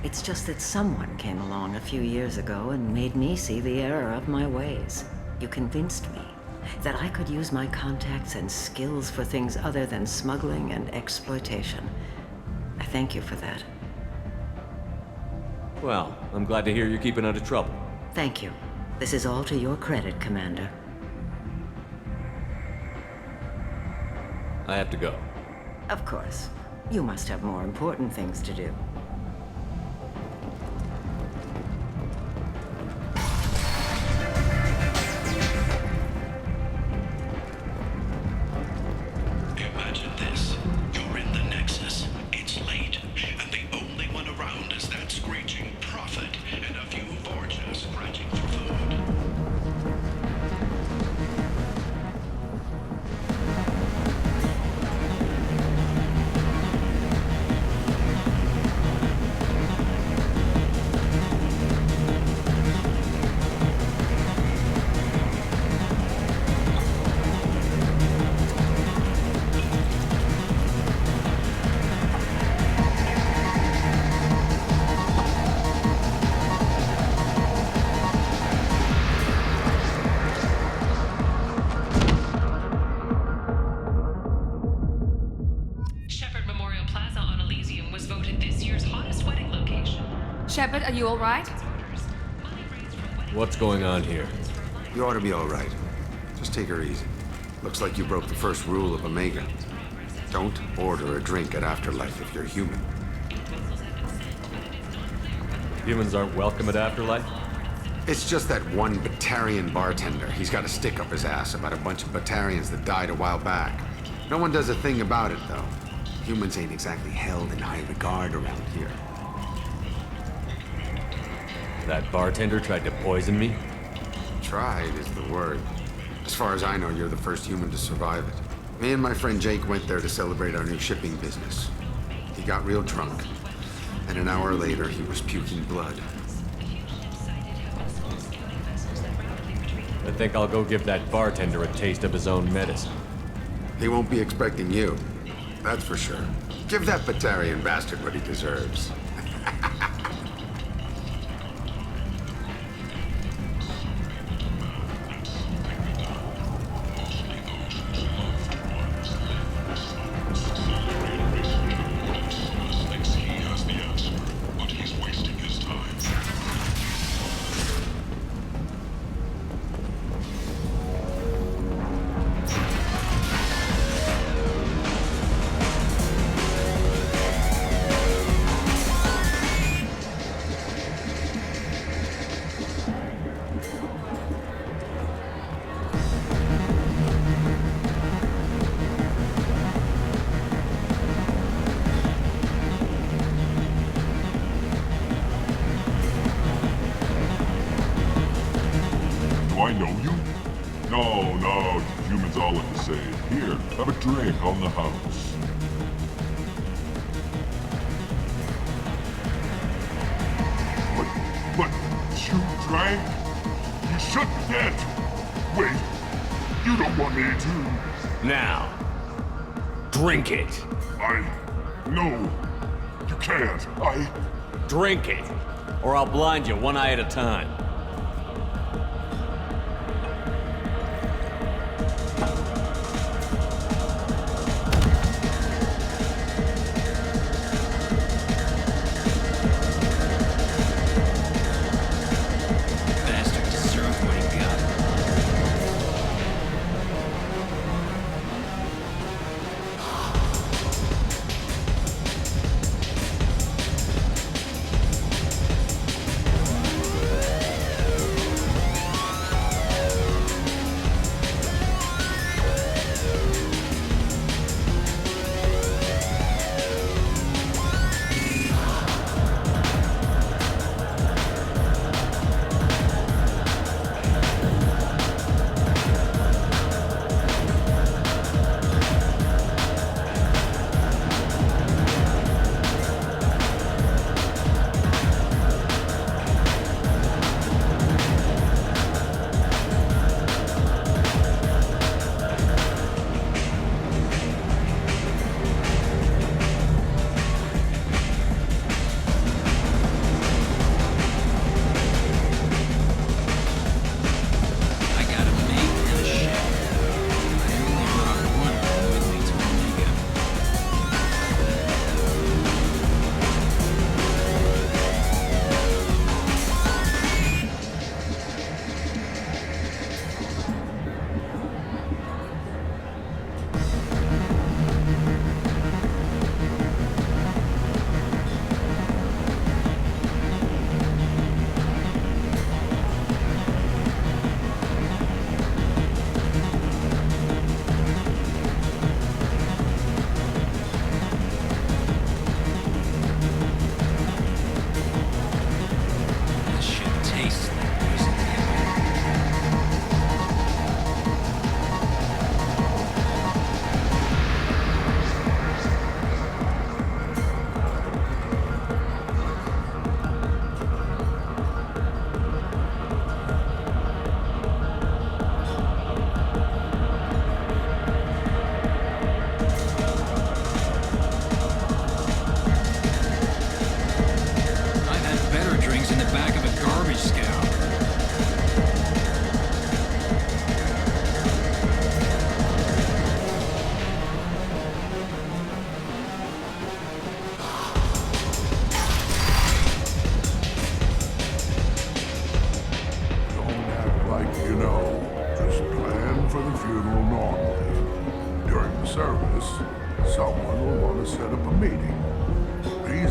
It's just that someone came along a few years ago and made me see the error of my ways. You convinced me that I could use my contacts and skills for things other than smuggling and exploitation. I thank you for that. Well, I'm glad to hear you're keeping out of trouble. Thank you. This is all to your credit, Commander. I have to go. Of course. You must have more important things to do. Imagine this. You're in the Nexus. It's late, and the only one around is that screeching prophet and a few Vorjas scratching for food. Shepard Memorial Plaza on Elysium was voted this year's hottest wedding location. Shepard, are you all right? What's going on here? You ought to be all right. Just take her easy. Looks like you broke the first rule of Omega. Don't order a drink at Afterlife if you're human. Humans aren't welcome at Afterlife? It's just that one Batarian bartender. He's got a stick up his ass about a bunch of Batarians that died a while back. No one does a thing about it, though. Humans ain't exactly held in high regard around here. That bartender tried to poison me? Tried is the word. As far as I know, you're the first human to survive it. Me and my friend Jake went there to celebrate our new shipping business. He got real drunk, and an hour later he was puking blood. I think I'll go give that bartender a taste of his own medicine. He won't be expecting you. That's for sure. Give that Batarian bastard what he deserves. Thinks he has the answer, but he's wasting his time. Do I know you? No, humans all look the same. Here, have a drink on the house. But you drank? You shouldn't get. Wait, you don't want me to. Now, drink it. No, you can't. Drink it, or I'll blind you one eye at a time. Bastard deserved what he got.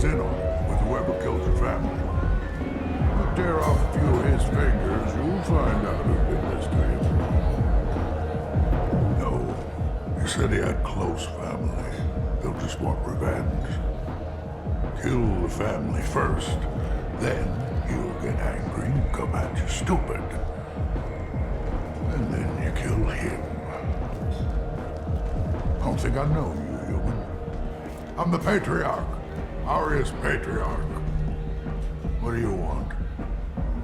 he's in on it with whoever killed your family. You tear off a few of his fingers, you'll find out who did this to him. No, he said he had close family. They'll just want revenge. Kill the family first, then he'll get angry and come at you stupid. And then you kill him. I don't think I know you, human. I'm the Patriarch. Aria's Patriarch. What do you want?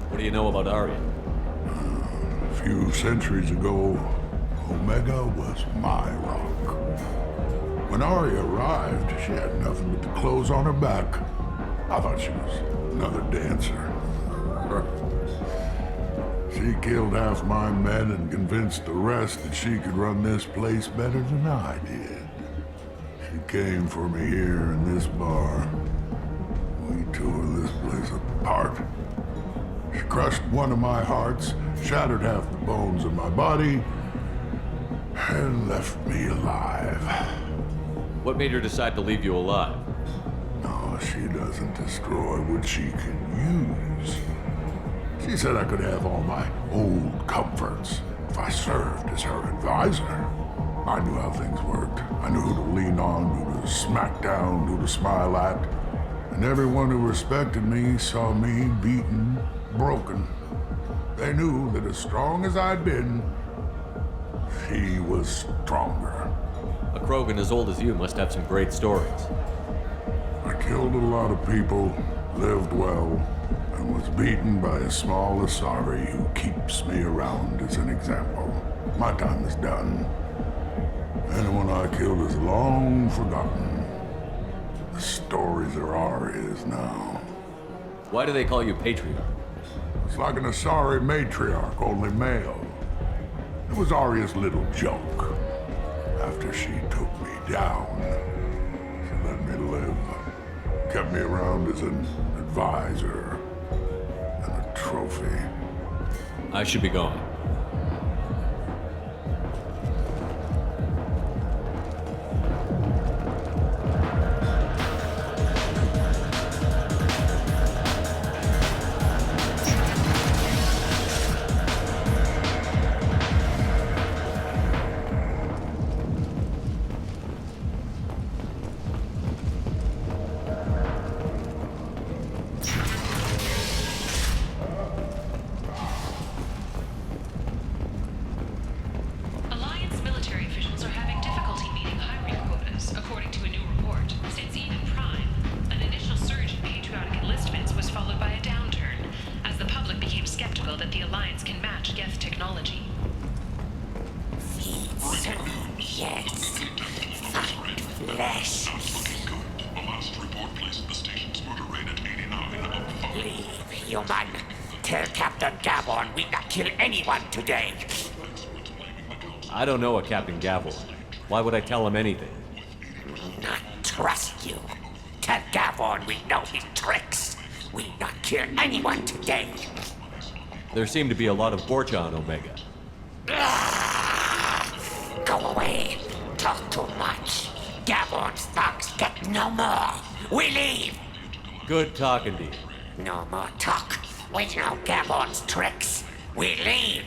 What do you know about Aria? A few centuries ago, Omega was my rock. When Aria arrived, she had nothing but the clothes on her back. I thought she was another dancer. She killed half my men and convinced the rest that she could run this place better than I did. She came for me here in this bar. We tore this place apart. She crushed one of my hearts, shattered half the bones in my body, and left me alive. What made her decide to leave you alive? No, she doesn't destroy what she can use. She said I could have all my old comforts if I served as her advisor. I knew how things worked. I knew who to lean on, who to smack down, who to smile at. And everyone who respected me saw me beaten, broken. They knew that as strong as I'd been, she was stronger. A Krogan as old as you must have some great stories. I killed a lot of people, lived well, and was beaten by a small Asari who keeps me around as an example. My time is done. Anyone I killed is long forgotten. The stories are Aria's now. Why do they call you Patriarch? It's like an Asari matriarch, only male. It was Aria's little joke. After she took me down, she let me live. Kept me around as an advisor and a trophy. I should be going. Today. I don't know a Captain Gavor. Why would I tell him anything? Not trust you. Tell Gavor we know his tricks. We not kill anyone today. There seem to be a lot of Borcha on Omega. Go away. Talk too much. Gavor's thugs get no more. We leave. Good talking to you. No more talk. We know Gavor's tricks. We leave.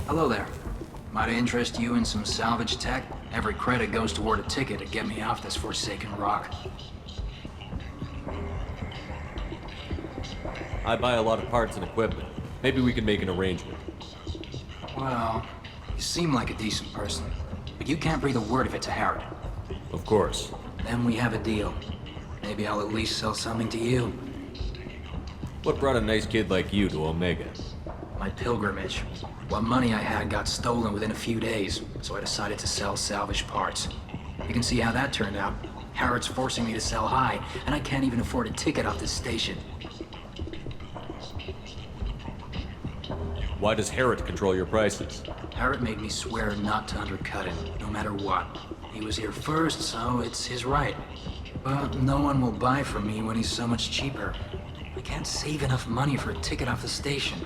Hello there. Might I interest you in some salvage tech? Every credit goes toward a ticket to get me off this forsaken rock. I buy a lot of parts and equipment. Maybe we can make an arrangement. Well, you seem like a decent person, but you can't breathe a word of it to Harrod. Of course. Then we have a deal. Maybe I'll at least sell something to you. What brought a nice kid like you to Omega? My pilgrimage. What money I had got stolen within a few days, so I decided to sell salvaged parts. You can see how that turned out. Harrod's forcing me to sell high, and I can't even afford a ticket off this station. Why does Harrod control your prices? Harrod made me swear not to undercut him, no matter what. He was here first, so it's his right. Well, no one will buy from me when he's so much cheaper. I can't save enough money for a ticket off the station.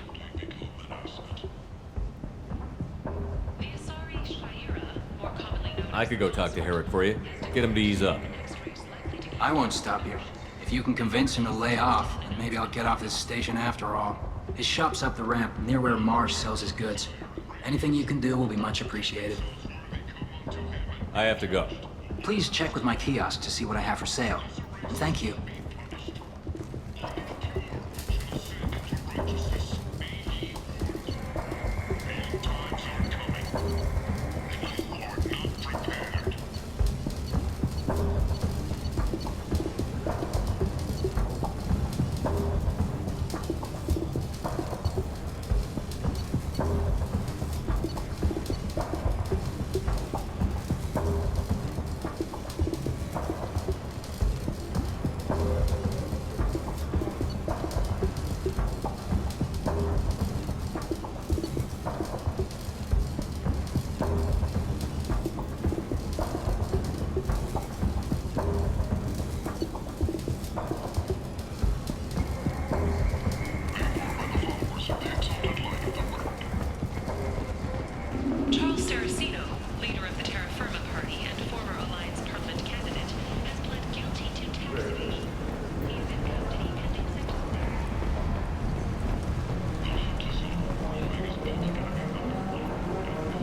I could go talk to Herrick for you. Get him to ease up. I won't stop you. If you can convince him to lay off, then maybe I'll get off this station after all. His shop's up the ramp, near where Marsh sells his goods. Anything you can do will be much appreciated. I have to go. Please check with my kiosk to see what I have for sale. Thank you.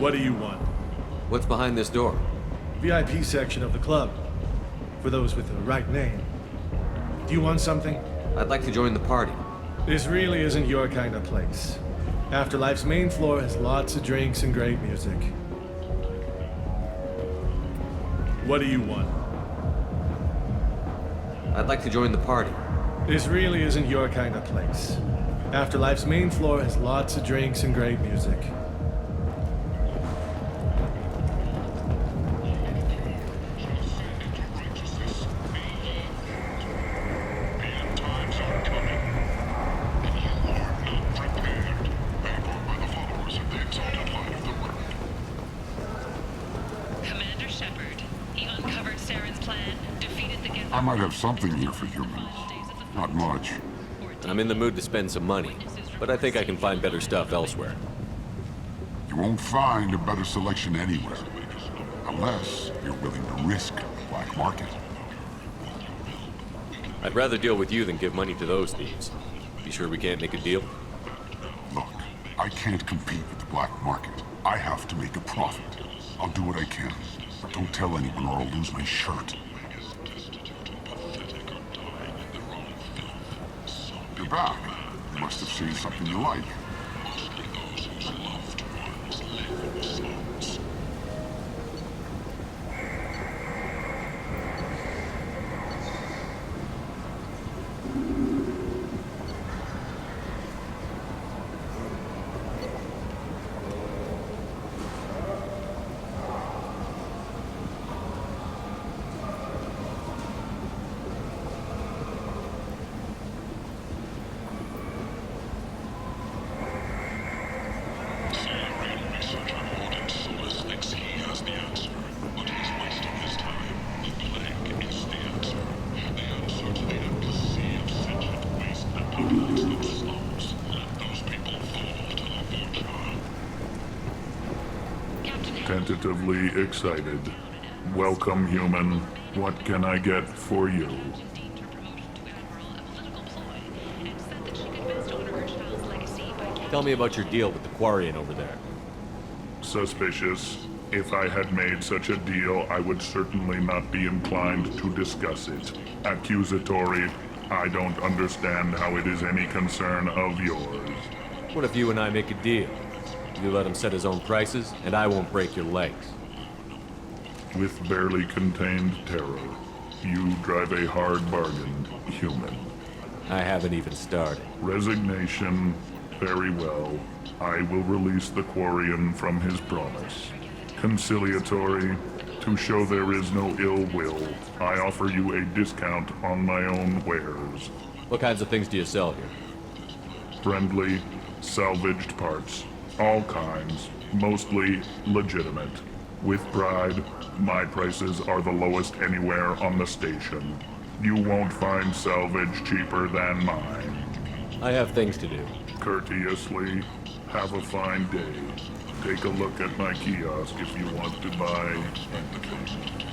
What do you want? What's behind this door? VIP section of the club. For those with the right name. Do you want something? I'd like to join the party. This really isn't your kind of place. Afterlife's main floor has lots of drinks and great music. What do you want? I'd like to join the party. This really isn't your kind of place. Afterlife's main floor has lots of drinks and great music. I might have something here for humans. Not much. I'm in the mood to spend some money, but I think I can find better stuff elsewhere. You won't find a better selection anywhere. Unless you're willing to risk the black market. I'd rather deal with you than give money to those thieves. You sure we can't make a deal? Look, I can't compete with the black market. I have to make a profit. I'll do what I can. But don't tell anyone or I'll lose my shirt. You're back. You must have seen something you like. Tentatively excited. Welcome, human. What can I get for you? Tell me about your deal with the Quarian over there. Suspicious. If I had made such a deal, I would certainly not be inclined to discuss it. Accusatory. I don't understand how it is any concern of yours. What if you and I make a deal? You let him set his own prices, and I won't break your legs. With barely contained terror, you drive a hard bargain, human. I haven't even started. Resignation. Very well. I will release the Quarian from his promise. Conciliatory. To show there is no ill will, I offer you a discount on my own wares. What kinds of things do you sell here? Friendly, salvaged parts. All kinds. Mostly legitimate. With pride, my prices are the lowest anywhere on the station. You won't find salvage cheaper than mine. I have things to do. Courteously, have a fine day. Take a look at my kiosk if you want to buy anything.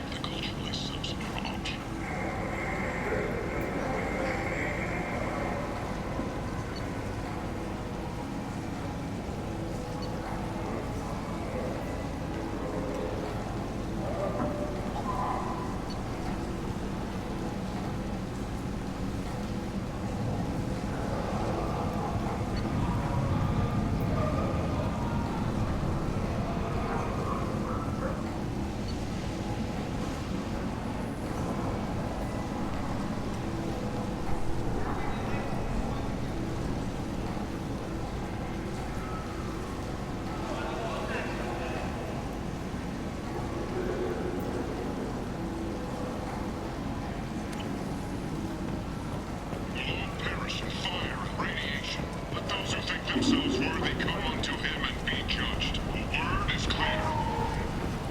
themselves worthy come unto him and be judged. The word is clear.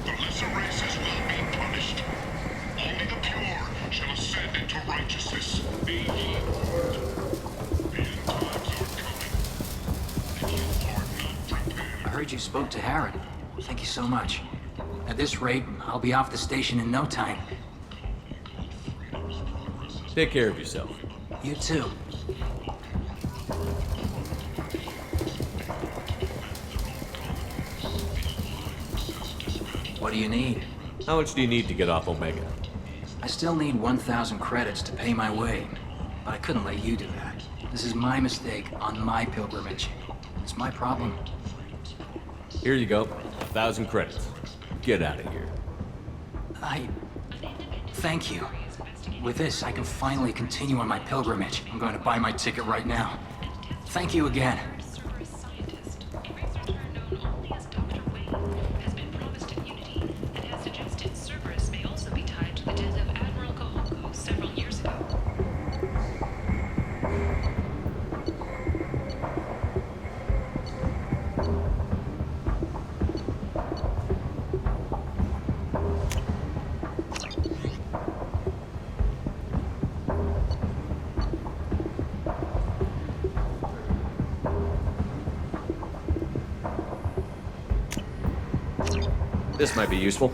The lesser races will be punished. Only the pure shall ascend into righteousness. Be ye warned. The end times are coming. If you are not prepared. I heard you spoke to Harrod. Thank you so much. At this rate, I'll be off the station in no time. Take care of yourself. You too. What do you need? How much do you need to get off Omega? I still need 1,000 credits to pay my way, but I couldn't let you do that. This is my mistake on my pilgrimage. It's my problem. Here you go. 1,000 credits. Get out of here. Thank you. With this, I can finally continue on my pilgrimage. I'm going to buy my ticket right now. Thank you again. This might be useful.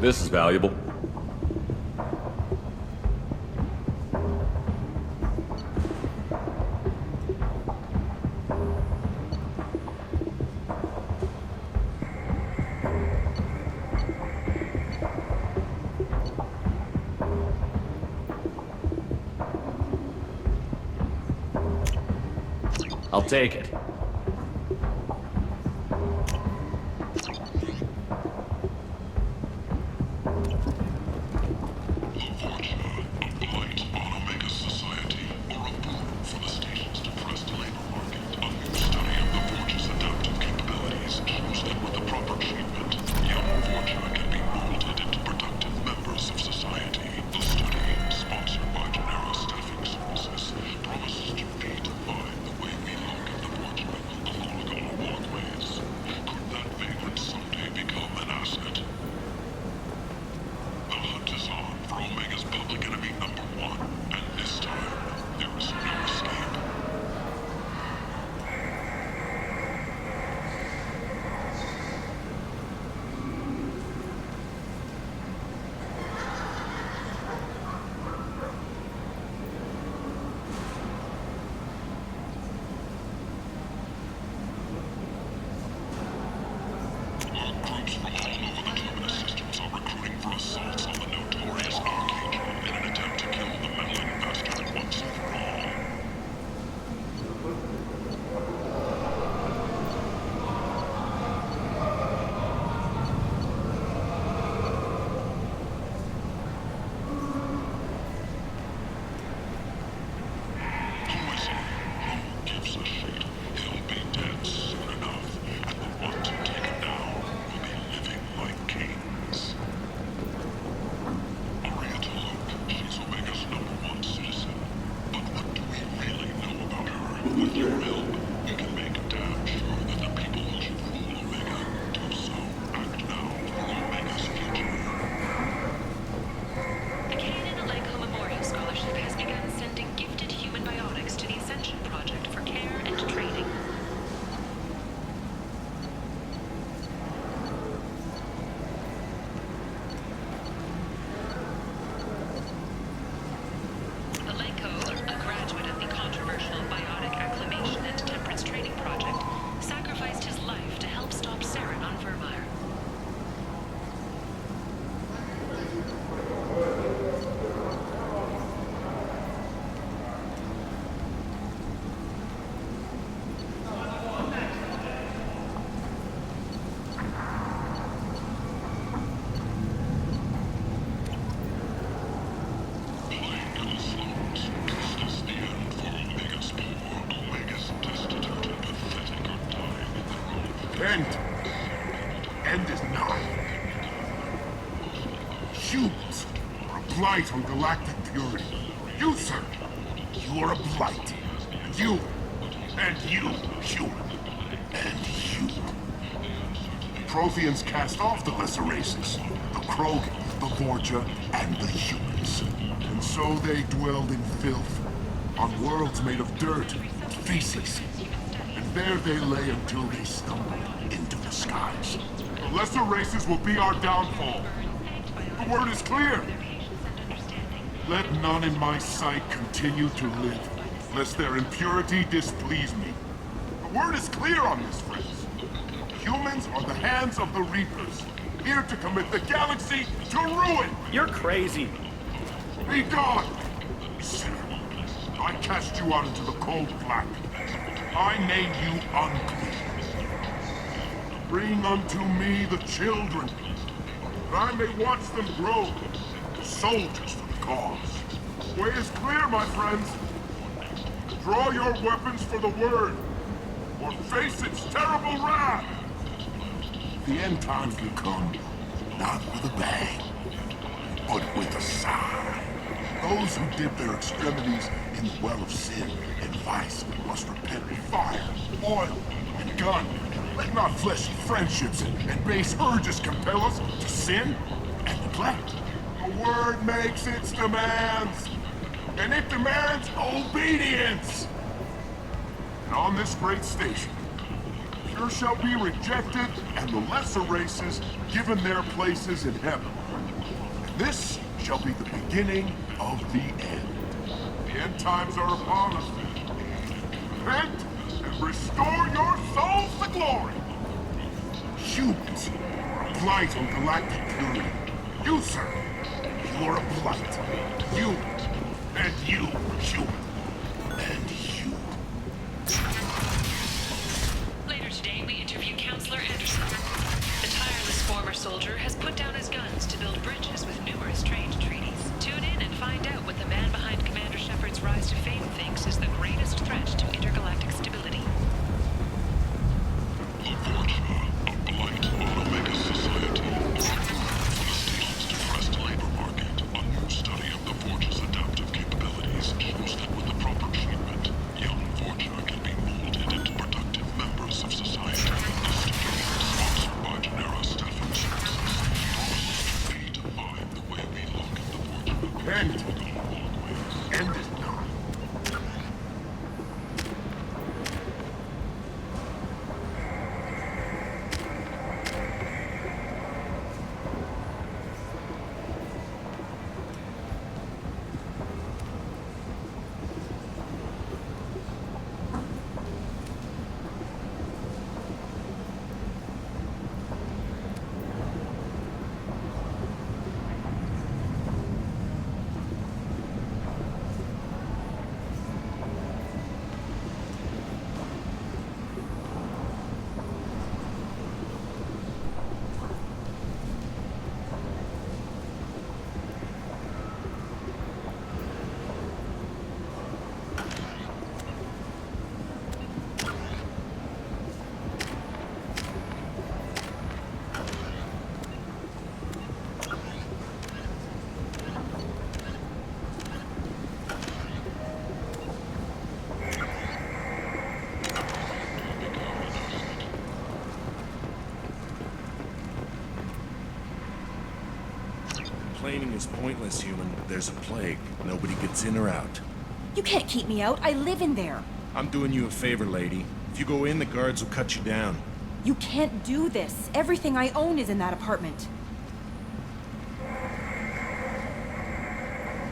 This is valuable. I'll take it. Humans are a blight on galactic purity. You, sir, you are a blight. And you, human. And you. Protheans cast off the lesser races. The Krogan, the Vorja, and the humans. And so they dwelled in filth, on worlds made of dirt and feces. And there they lay until they stumbled into the skies. The lesser races will be our downfall. The word is clear. Let none in my sight continue to live, lest their impurity displease me. The word is clear on this, friends. Humans are the hands of the Reapers, here to commit the galaxy to ruin! You're crazy. Be gone! Sinner, I cast you out into the cold black. I name you unclean. Bring unto me the children, that I may watch them grow, soldiers for the cause. The way is clear, my friends. Draw your weapons for the word, or face its terrible wrath. The end times will come, not with a bang, but with a sigh. Those who dip their extremities in the well of sin and vice must repent with fire, oil, and gun. Let not fleshy friendships and base urges compel us to sin and neglect. The word makes its demands, and it demands obedience. And on this great station, pure shall be rejected, and the lesser races given their places in heaven. And this shall be the beginning of the end. The end times are upon us. Repent and restore your souls to glory. Humans are a blight on galactic purity. You, sir, you are a blight. You, and you, human. And you. Later today, we interview Counselor Anderson. The tireless former soldier has put down his guns to build bridges with numerous trained treaties. Tune in and find out what the man behind Commander Shepard's rise to fame thinks is the greatest threat to intergalactic stability. The Vorja, a blight on Omega society. For the station's depressed labor market, a new study of the Vorja's adaptive capabilities shows that with the proper treatment, young Vorja can be molded into productive members of society. The study, sponsored by Genera Staffing Services, promises to redefine the way we look at the Vorja. End it now. Complaining is pointless, human. There's a plague. Nobody gets in or out. You can't keep me out. I live in there. I'm doing you a favor, lady. If you go in, the guards will cut you down. You can't do this. Everything I own is in that apartment.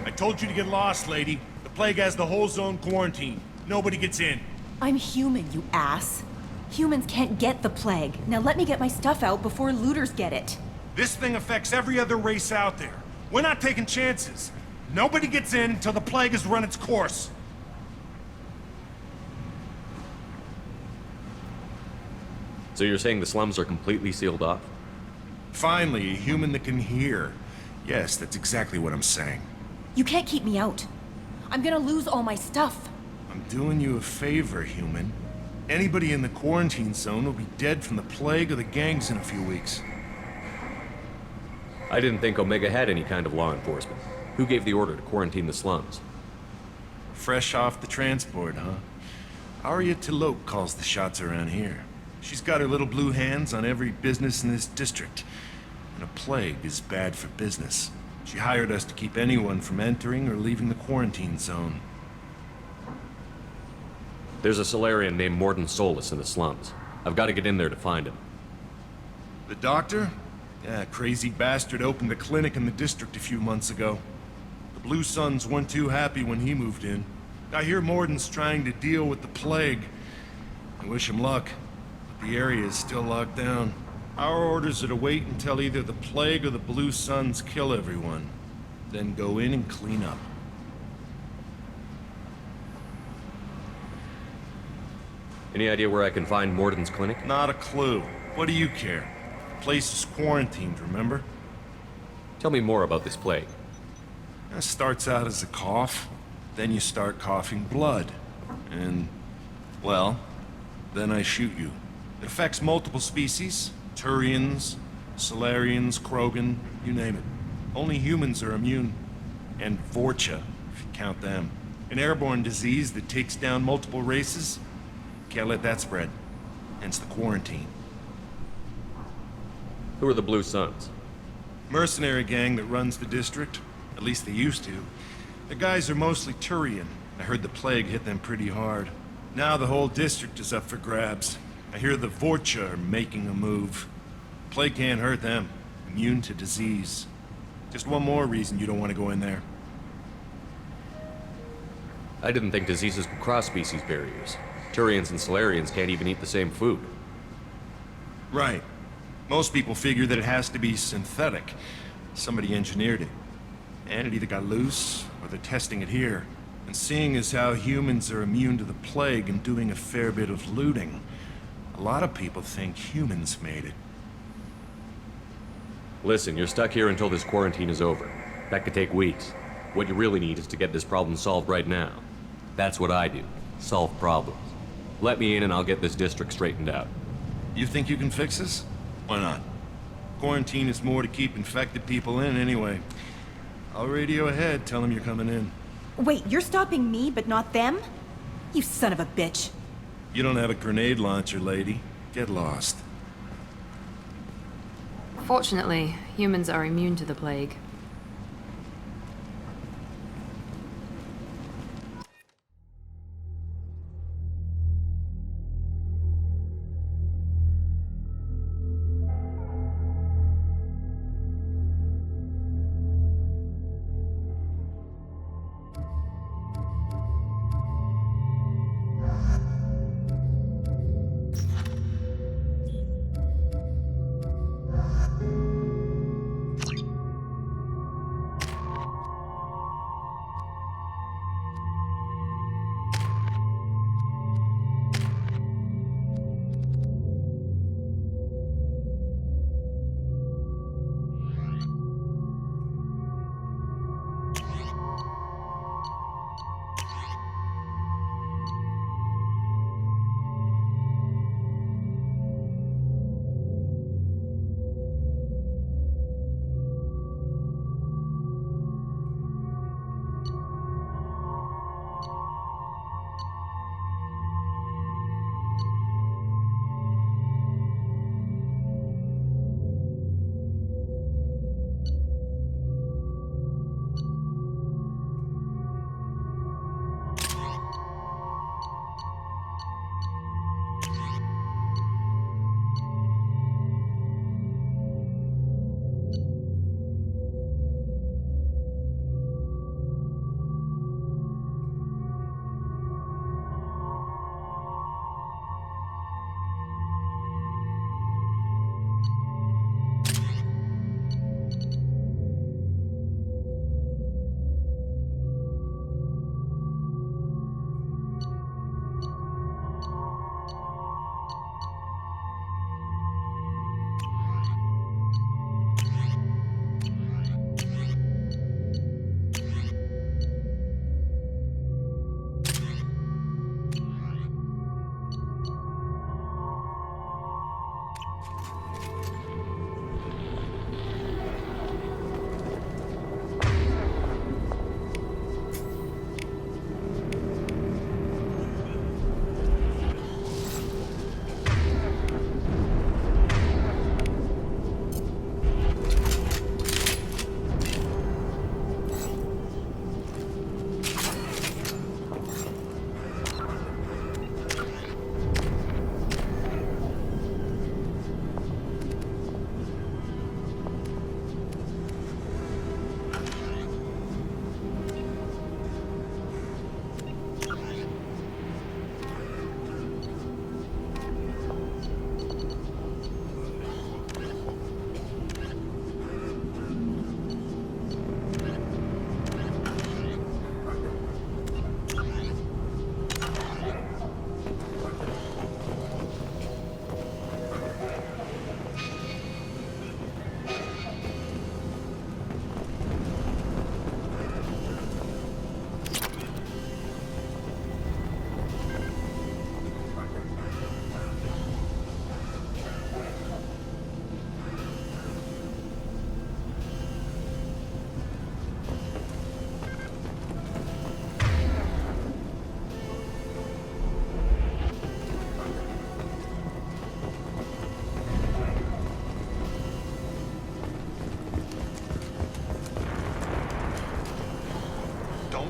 I told you to get lost, lady. The plague has the whole zone quarantined. Nobody gets in. I'm human, you ass. Humans can't get the plague. Now let me get my stuff out before looters get it. This thing affects every other race out there. We're not taking chances. Nobody gets in until the plague has run its course. So you're saying the slums are completely sealed off? Finally, a human that can hear. Yes, that's exactly what I'm saying. You can't keep me out. I'm gonna lose all my stuff. I'm doing you a favor, human. Anybody in the quarantine zone will be dead from the plague or the gangs in a few weeks. I didn't think Omega had any kind of law enforcement. Who gave the order to quarantine the slums? Fresh off the transport, huh? Arya T'Loak calls the shots around here. She's got her little blue hands on every business in this district. And a plague is bad for business. She hired us to keep anyone from entering or leaving the quarantine zone. There's a Solarian named Mordin Solus in the slums. I've got to get in there to find him. The doctor? Yeah, crazy bastard opened a clinic in the district a few months ago. The Blue Suns weren't too happy when he moved in. I hear Mordin's trying to deal with the plague. I wish him luck, but the area is still locked down. Our orders are to wait until either the plague or the Blue Suns kill everyone, then go in and clean up. Any idea where I can find Mordin's clinic? Not a clue. What do you care? The place is quarantined, remember? Tell me more about this plague. It starts out as a cough, then you start coughing blood. And, well, then I shoot you. It affects multiple species. Turians, Solarians, Krogan, you name it. Only humans are immune. And Vorcha, if you count them. An airborne disease that takes down multiple races. Can't let that spread. Hence the quarantine. Who are the Blue Suns? Mercenary gang that runs the district. At least they used to. The guys are mostly Turian. I heard the plague hit them pretty hard. Now the whole district is up for grabs. I hear the Vorcha are making a move. Plague can't hurt them. Immune to disease. Just one more reason you don't want to go in there. I didn't think diseases could cross species barriers. Turians and Solarians can't even eat the same food. Right. Most people figure that it has to be synthetic. Somebody engineered it. And it either got loose, or they're testing it here. And seeing as how humans are immune to the plague and doing a fair bit of looting, a lot of people think humans made it. Listen, you're stuck here until this quarantine is over. That could take weeks. What you really need is to get this problem solved right now. That's what I do. Solve problems. Let me in and I'll get this district straightened out. You think you can fix this? Why not? Quarantine is more to keep infected people in anyway. I'll radio ahead, tell them you're coming in. Wait, you're stopping me, but not them? You son of a bitch. You don't have a grenade launcher, lady. Get lost. Fortunately, humans are immune to the plague.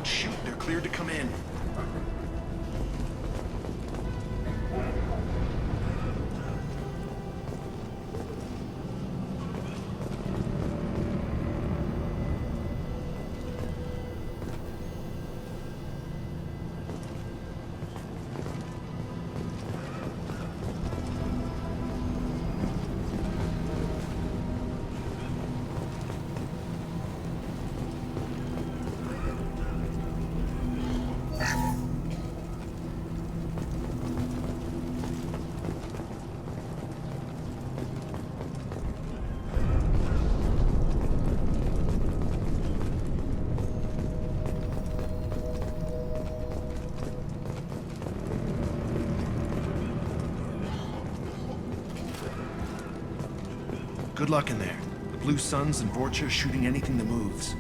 Don't shoot. They're cleared to come in. Good luck in there. The Blue Suns and Vorcha shooting anything that moves.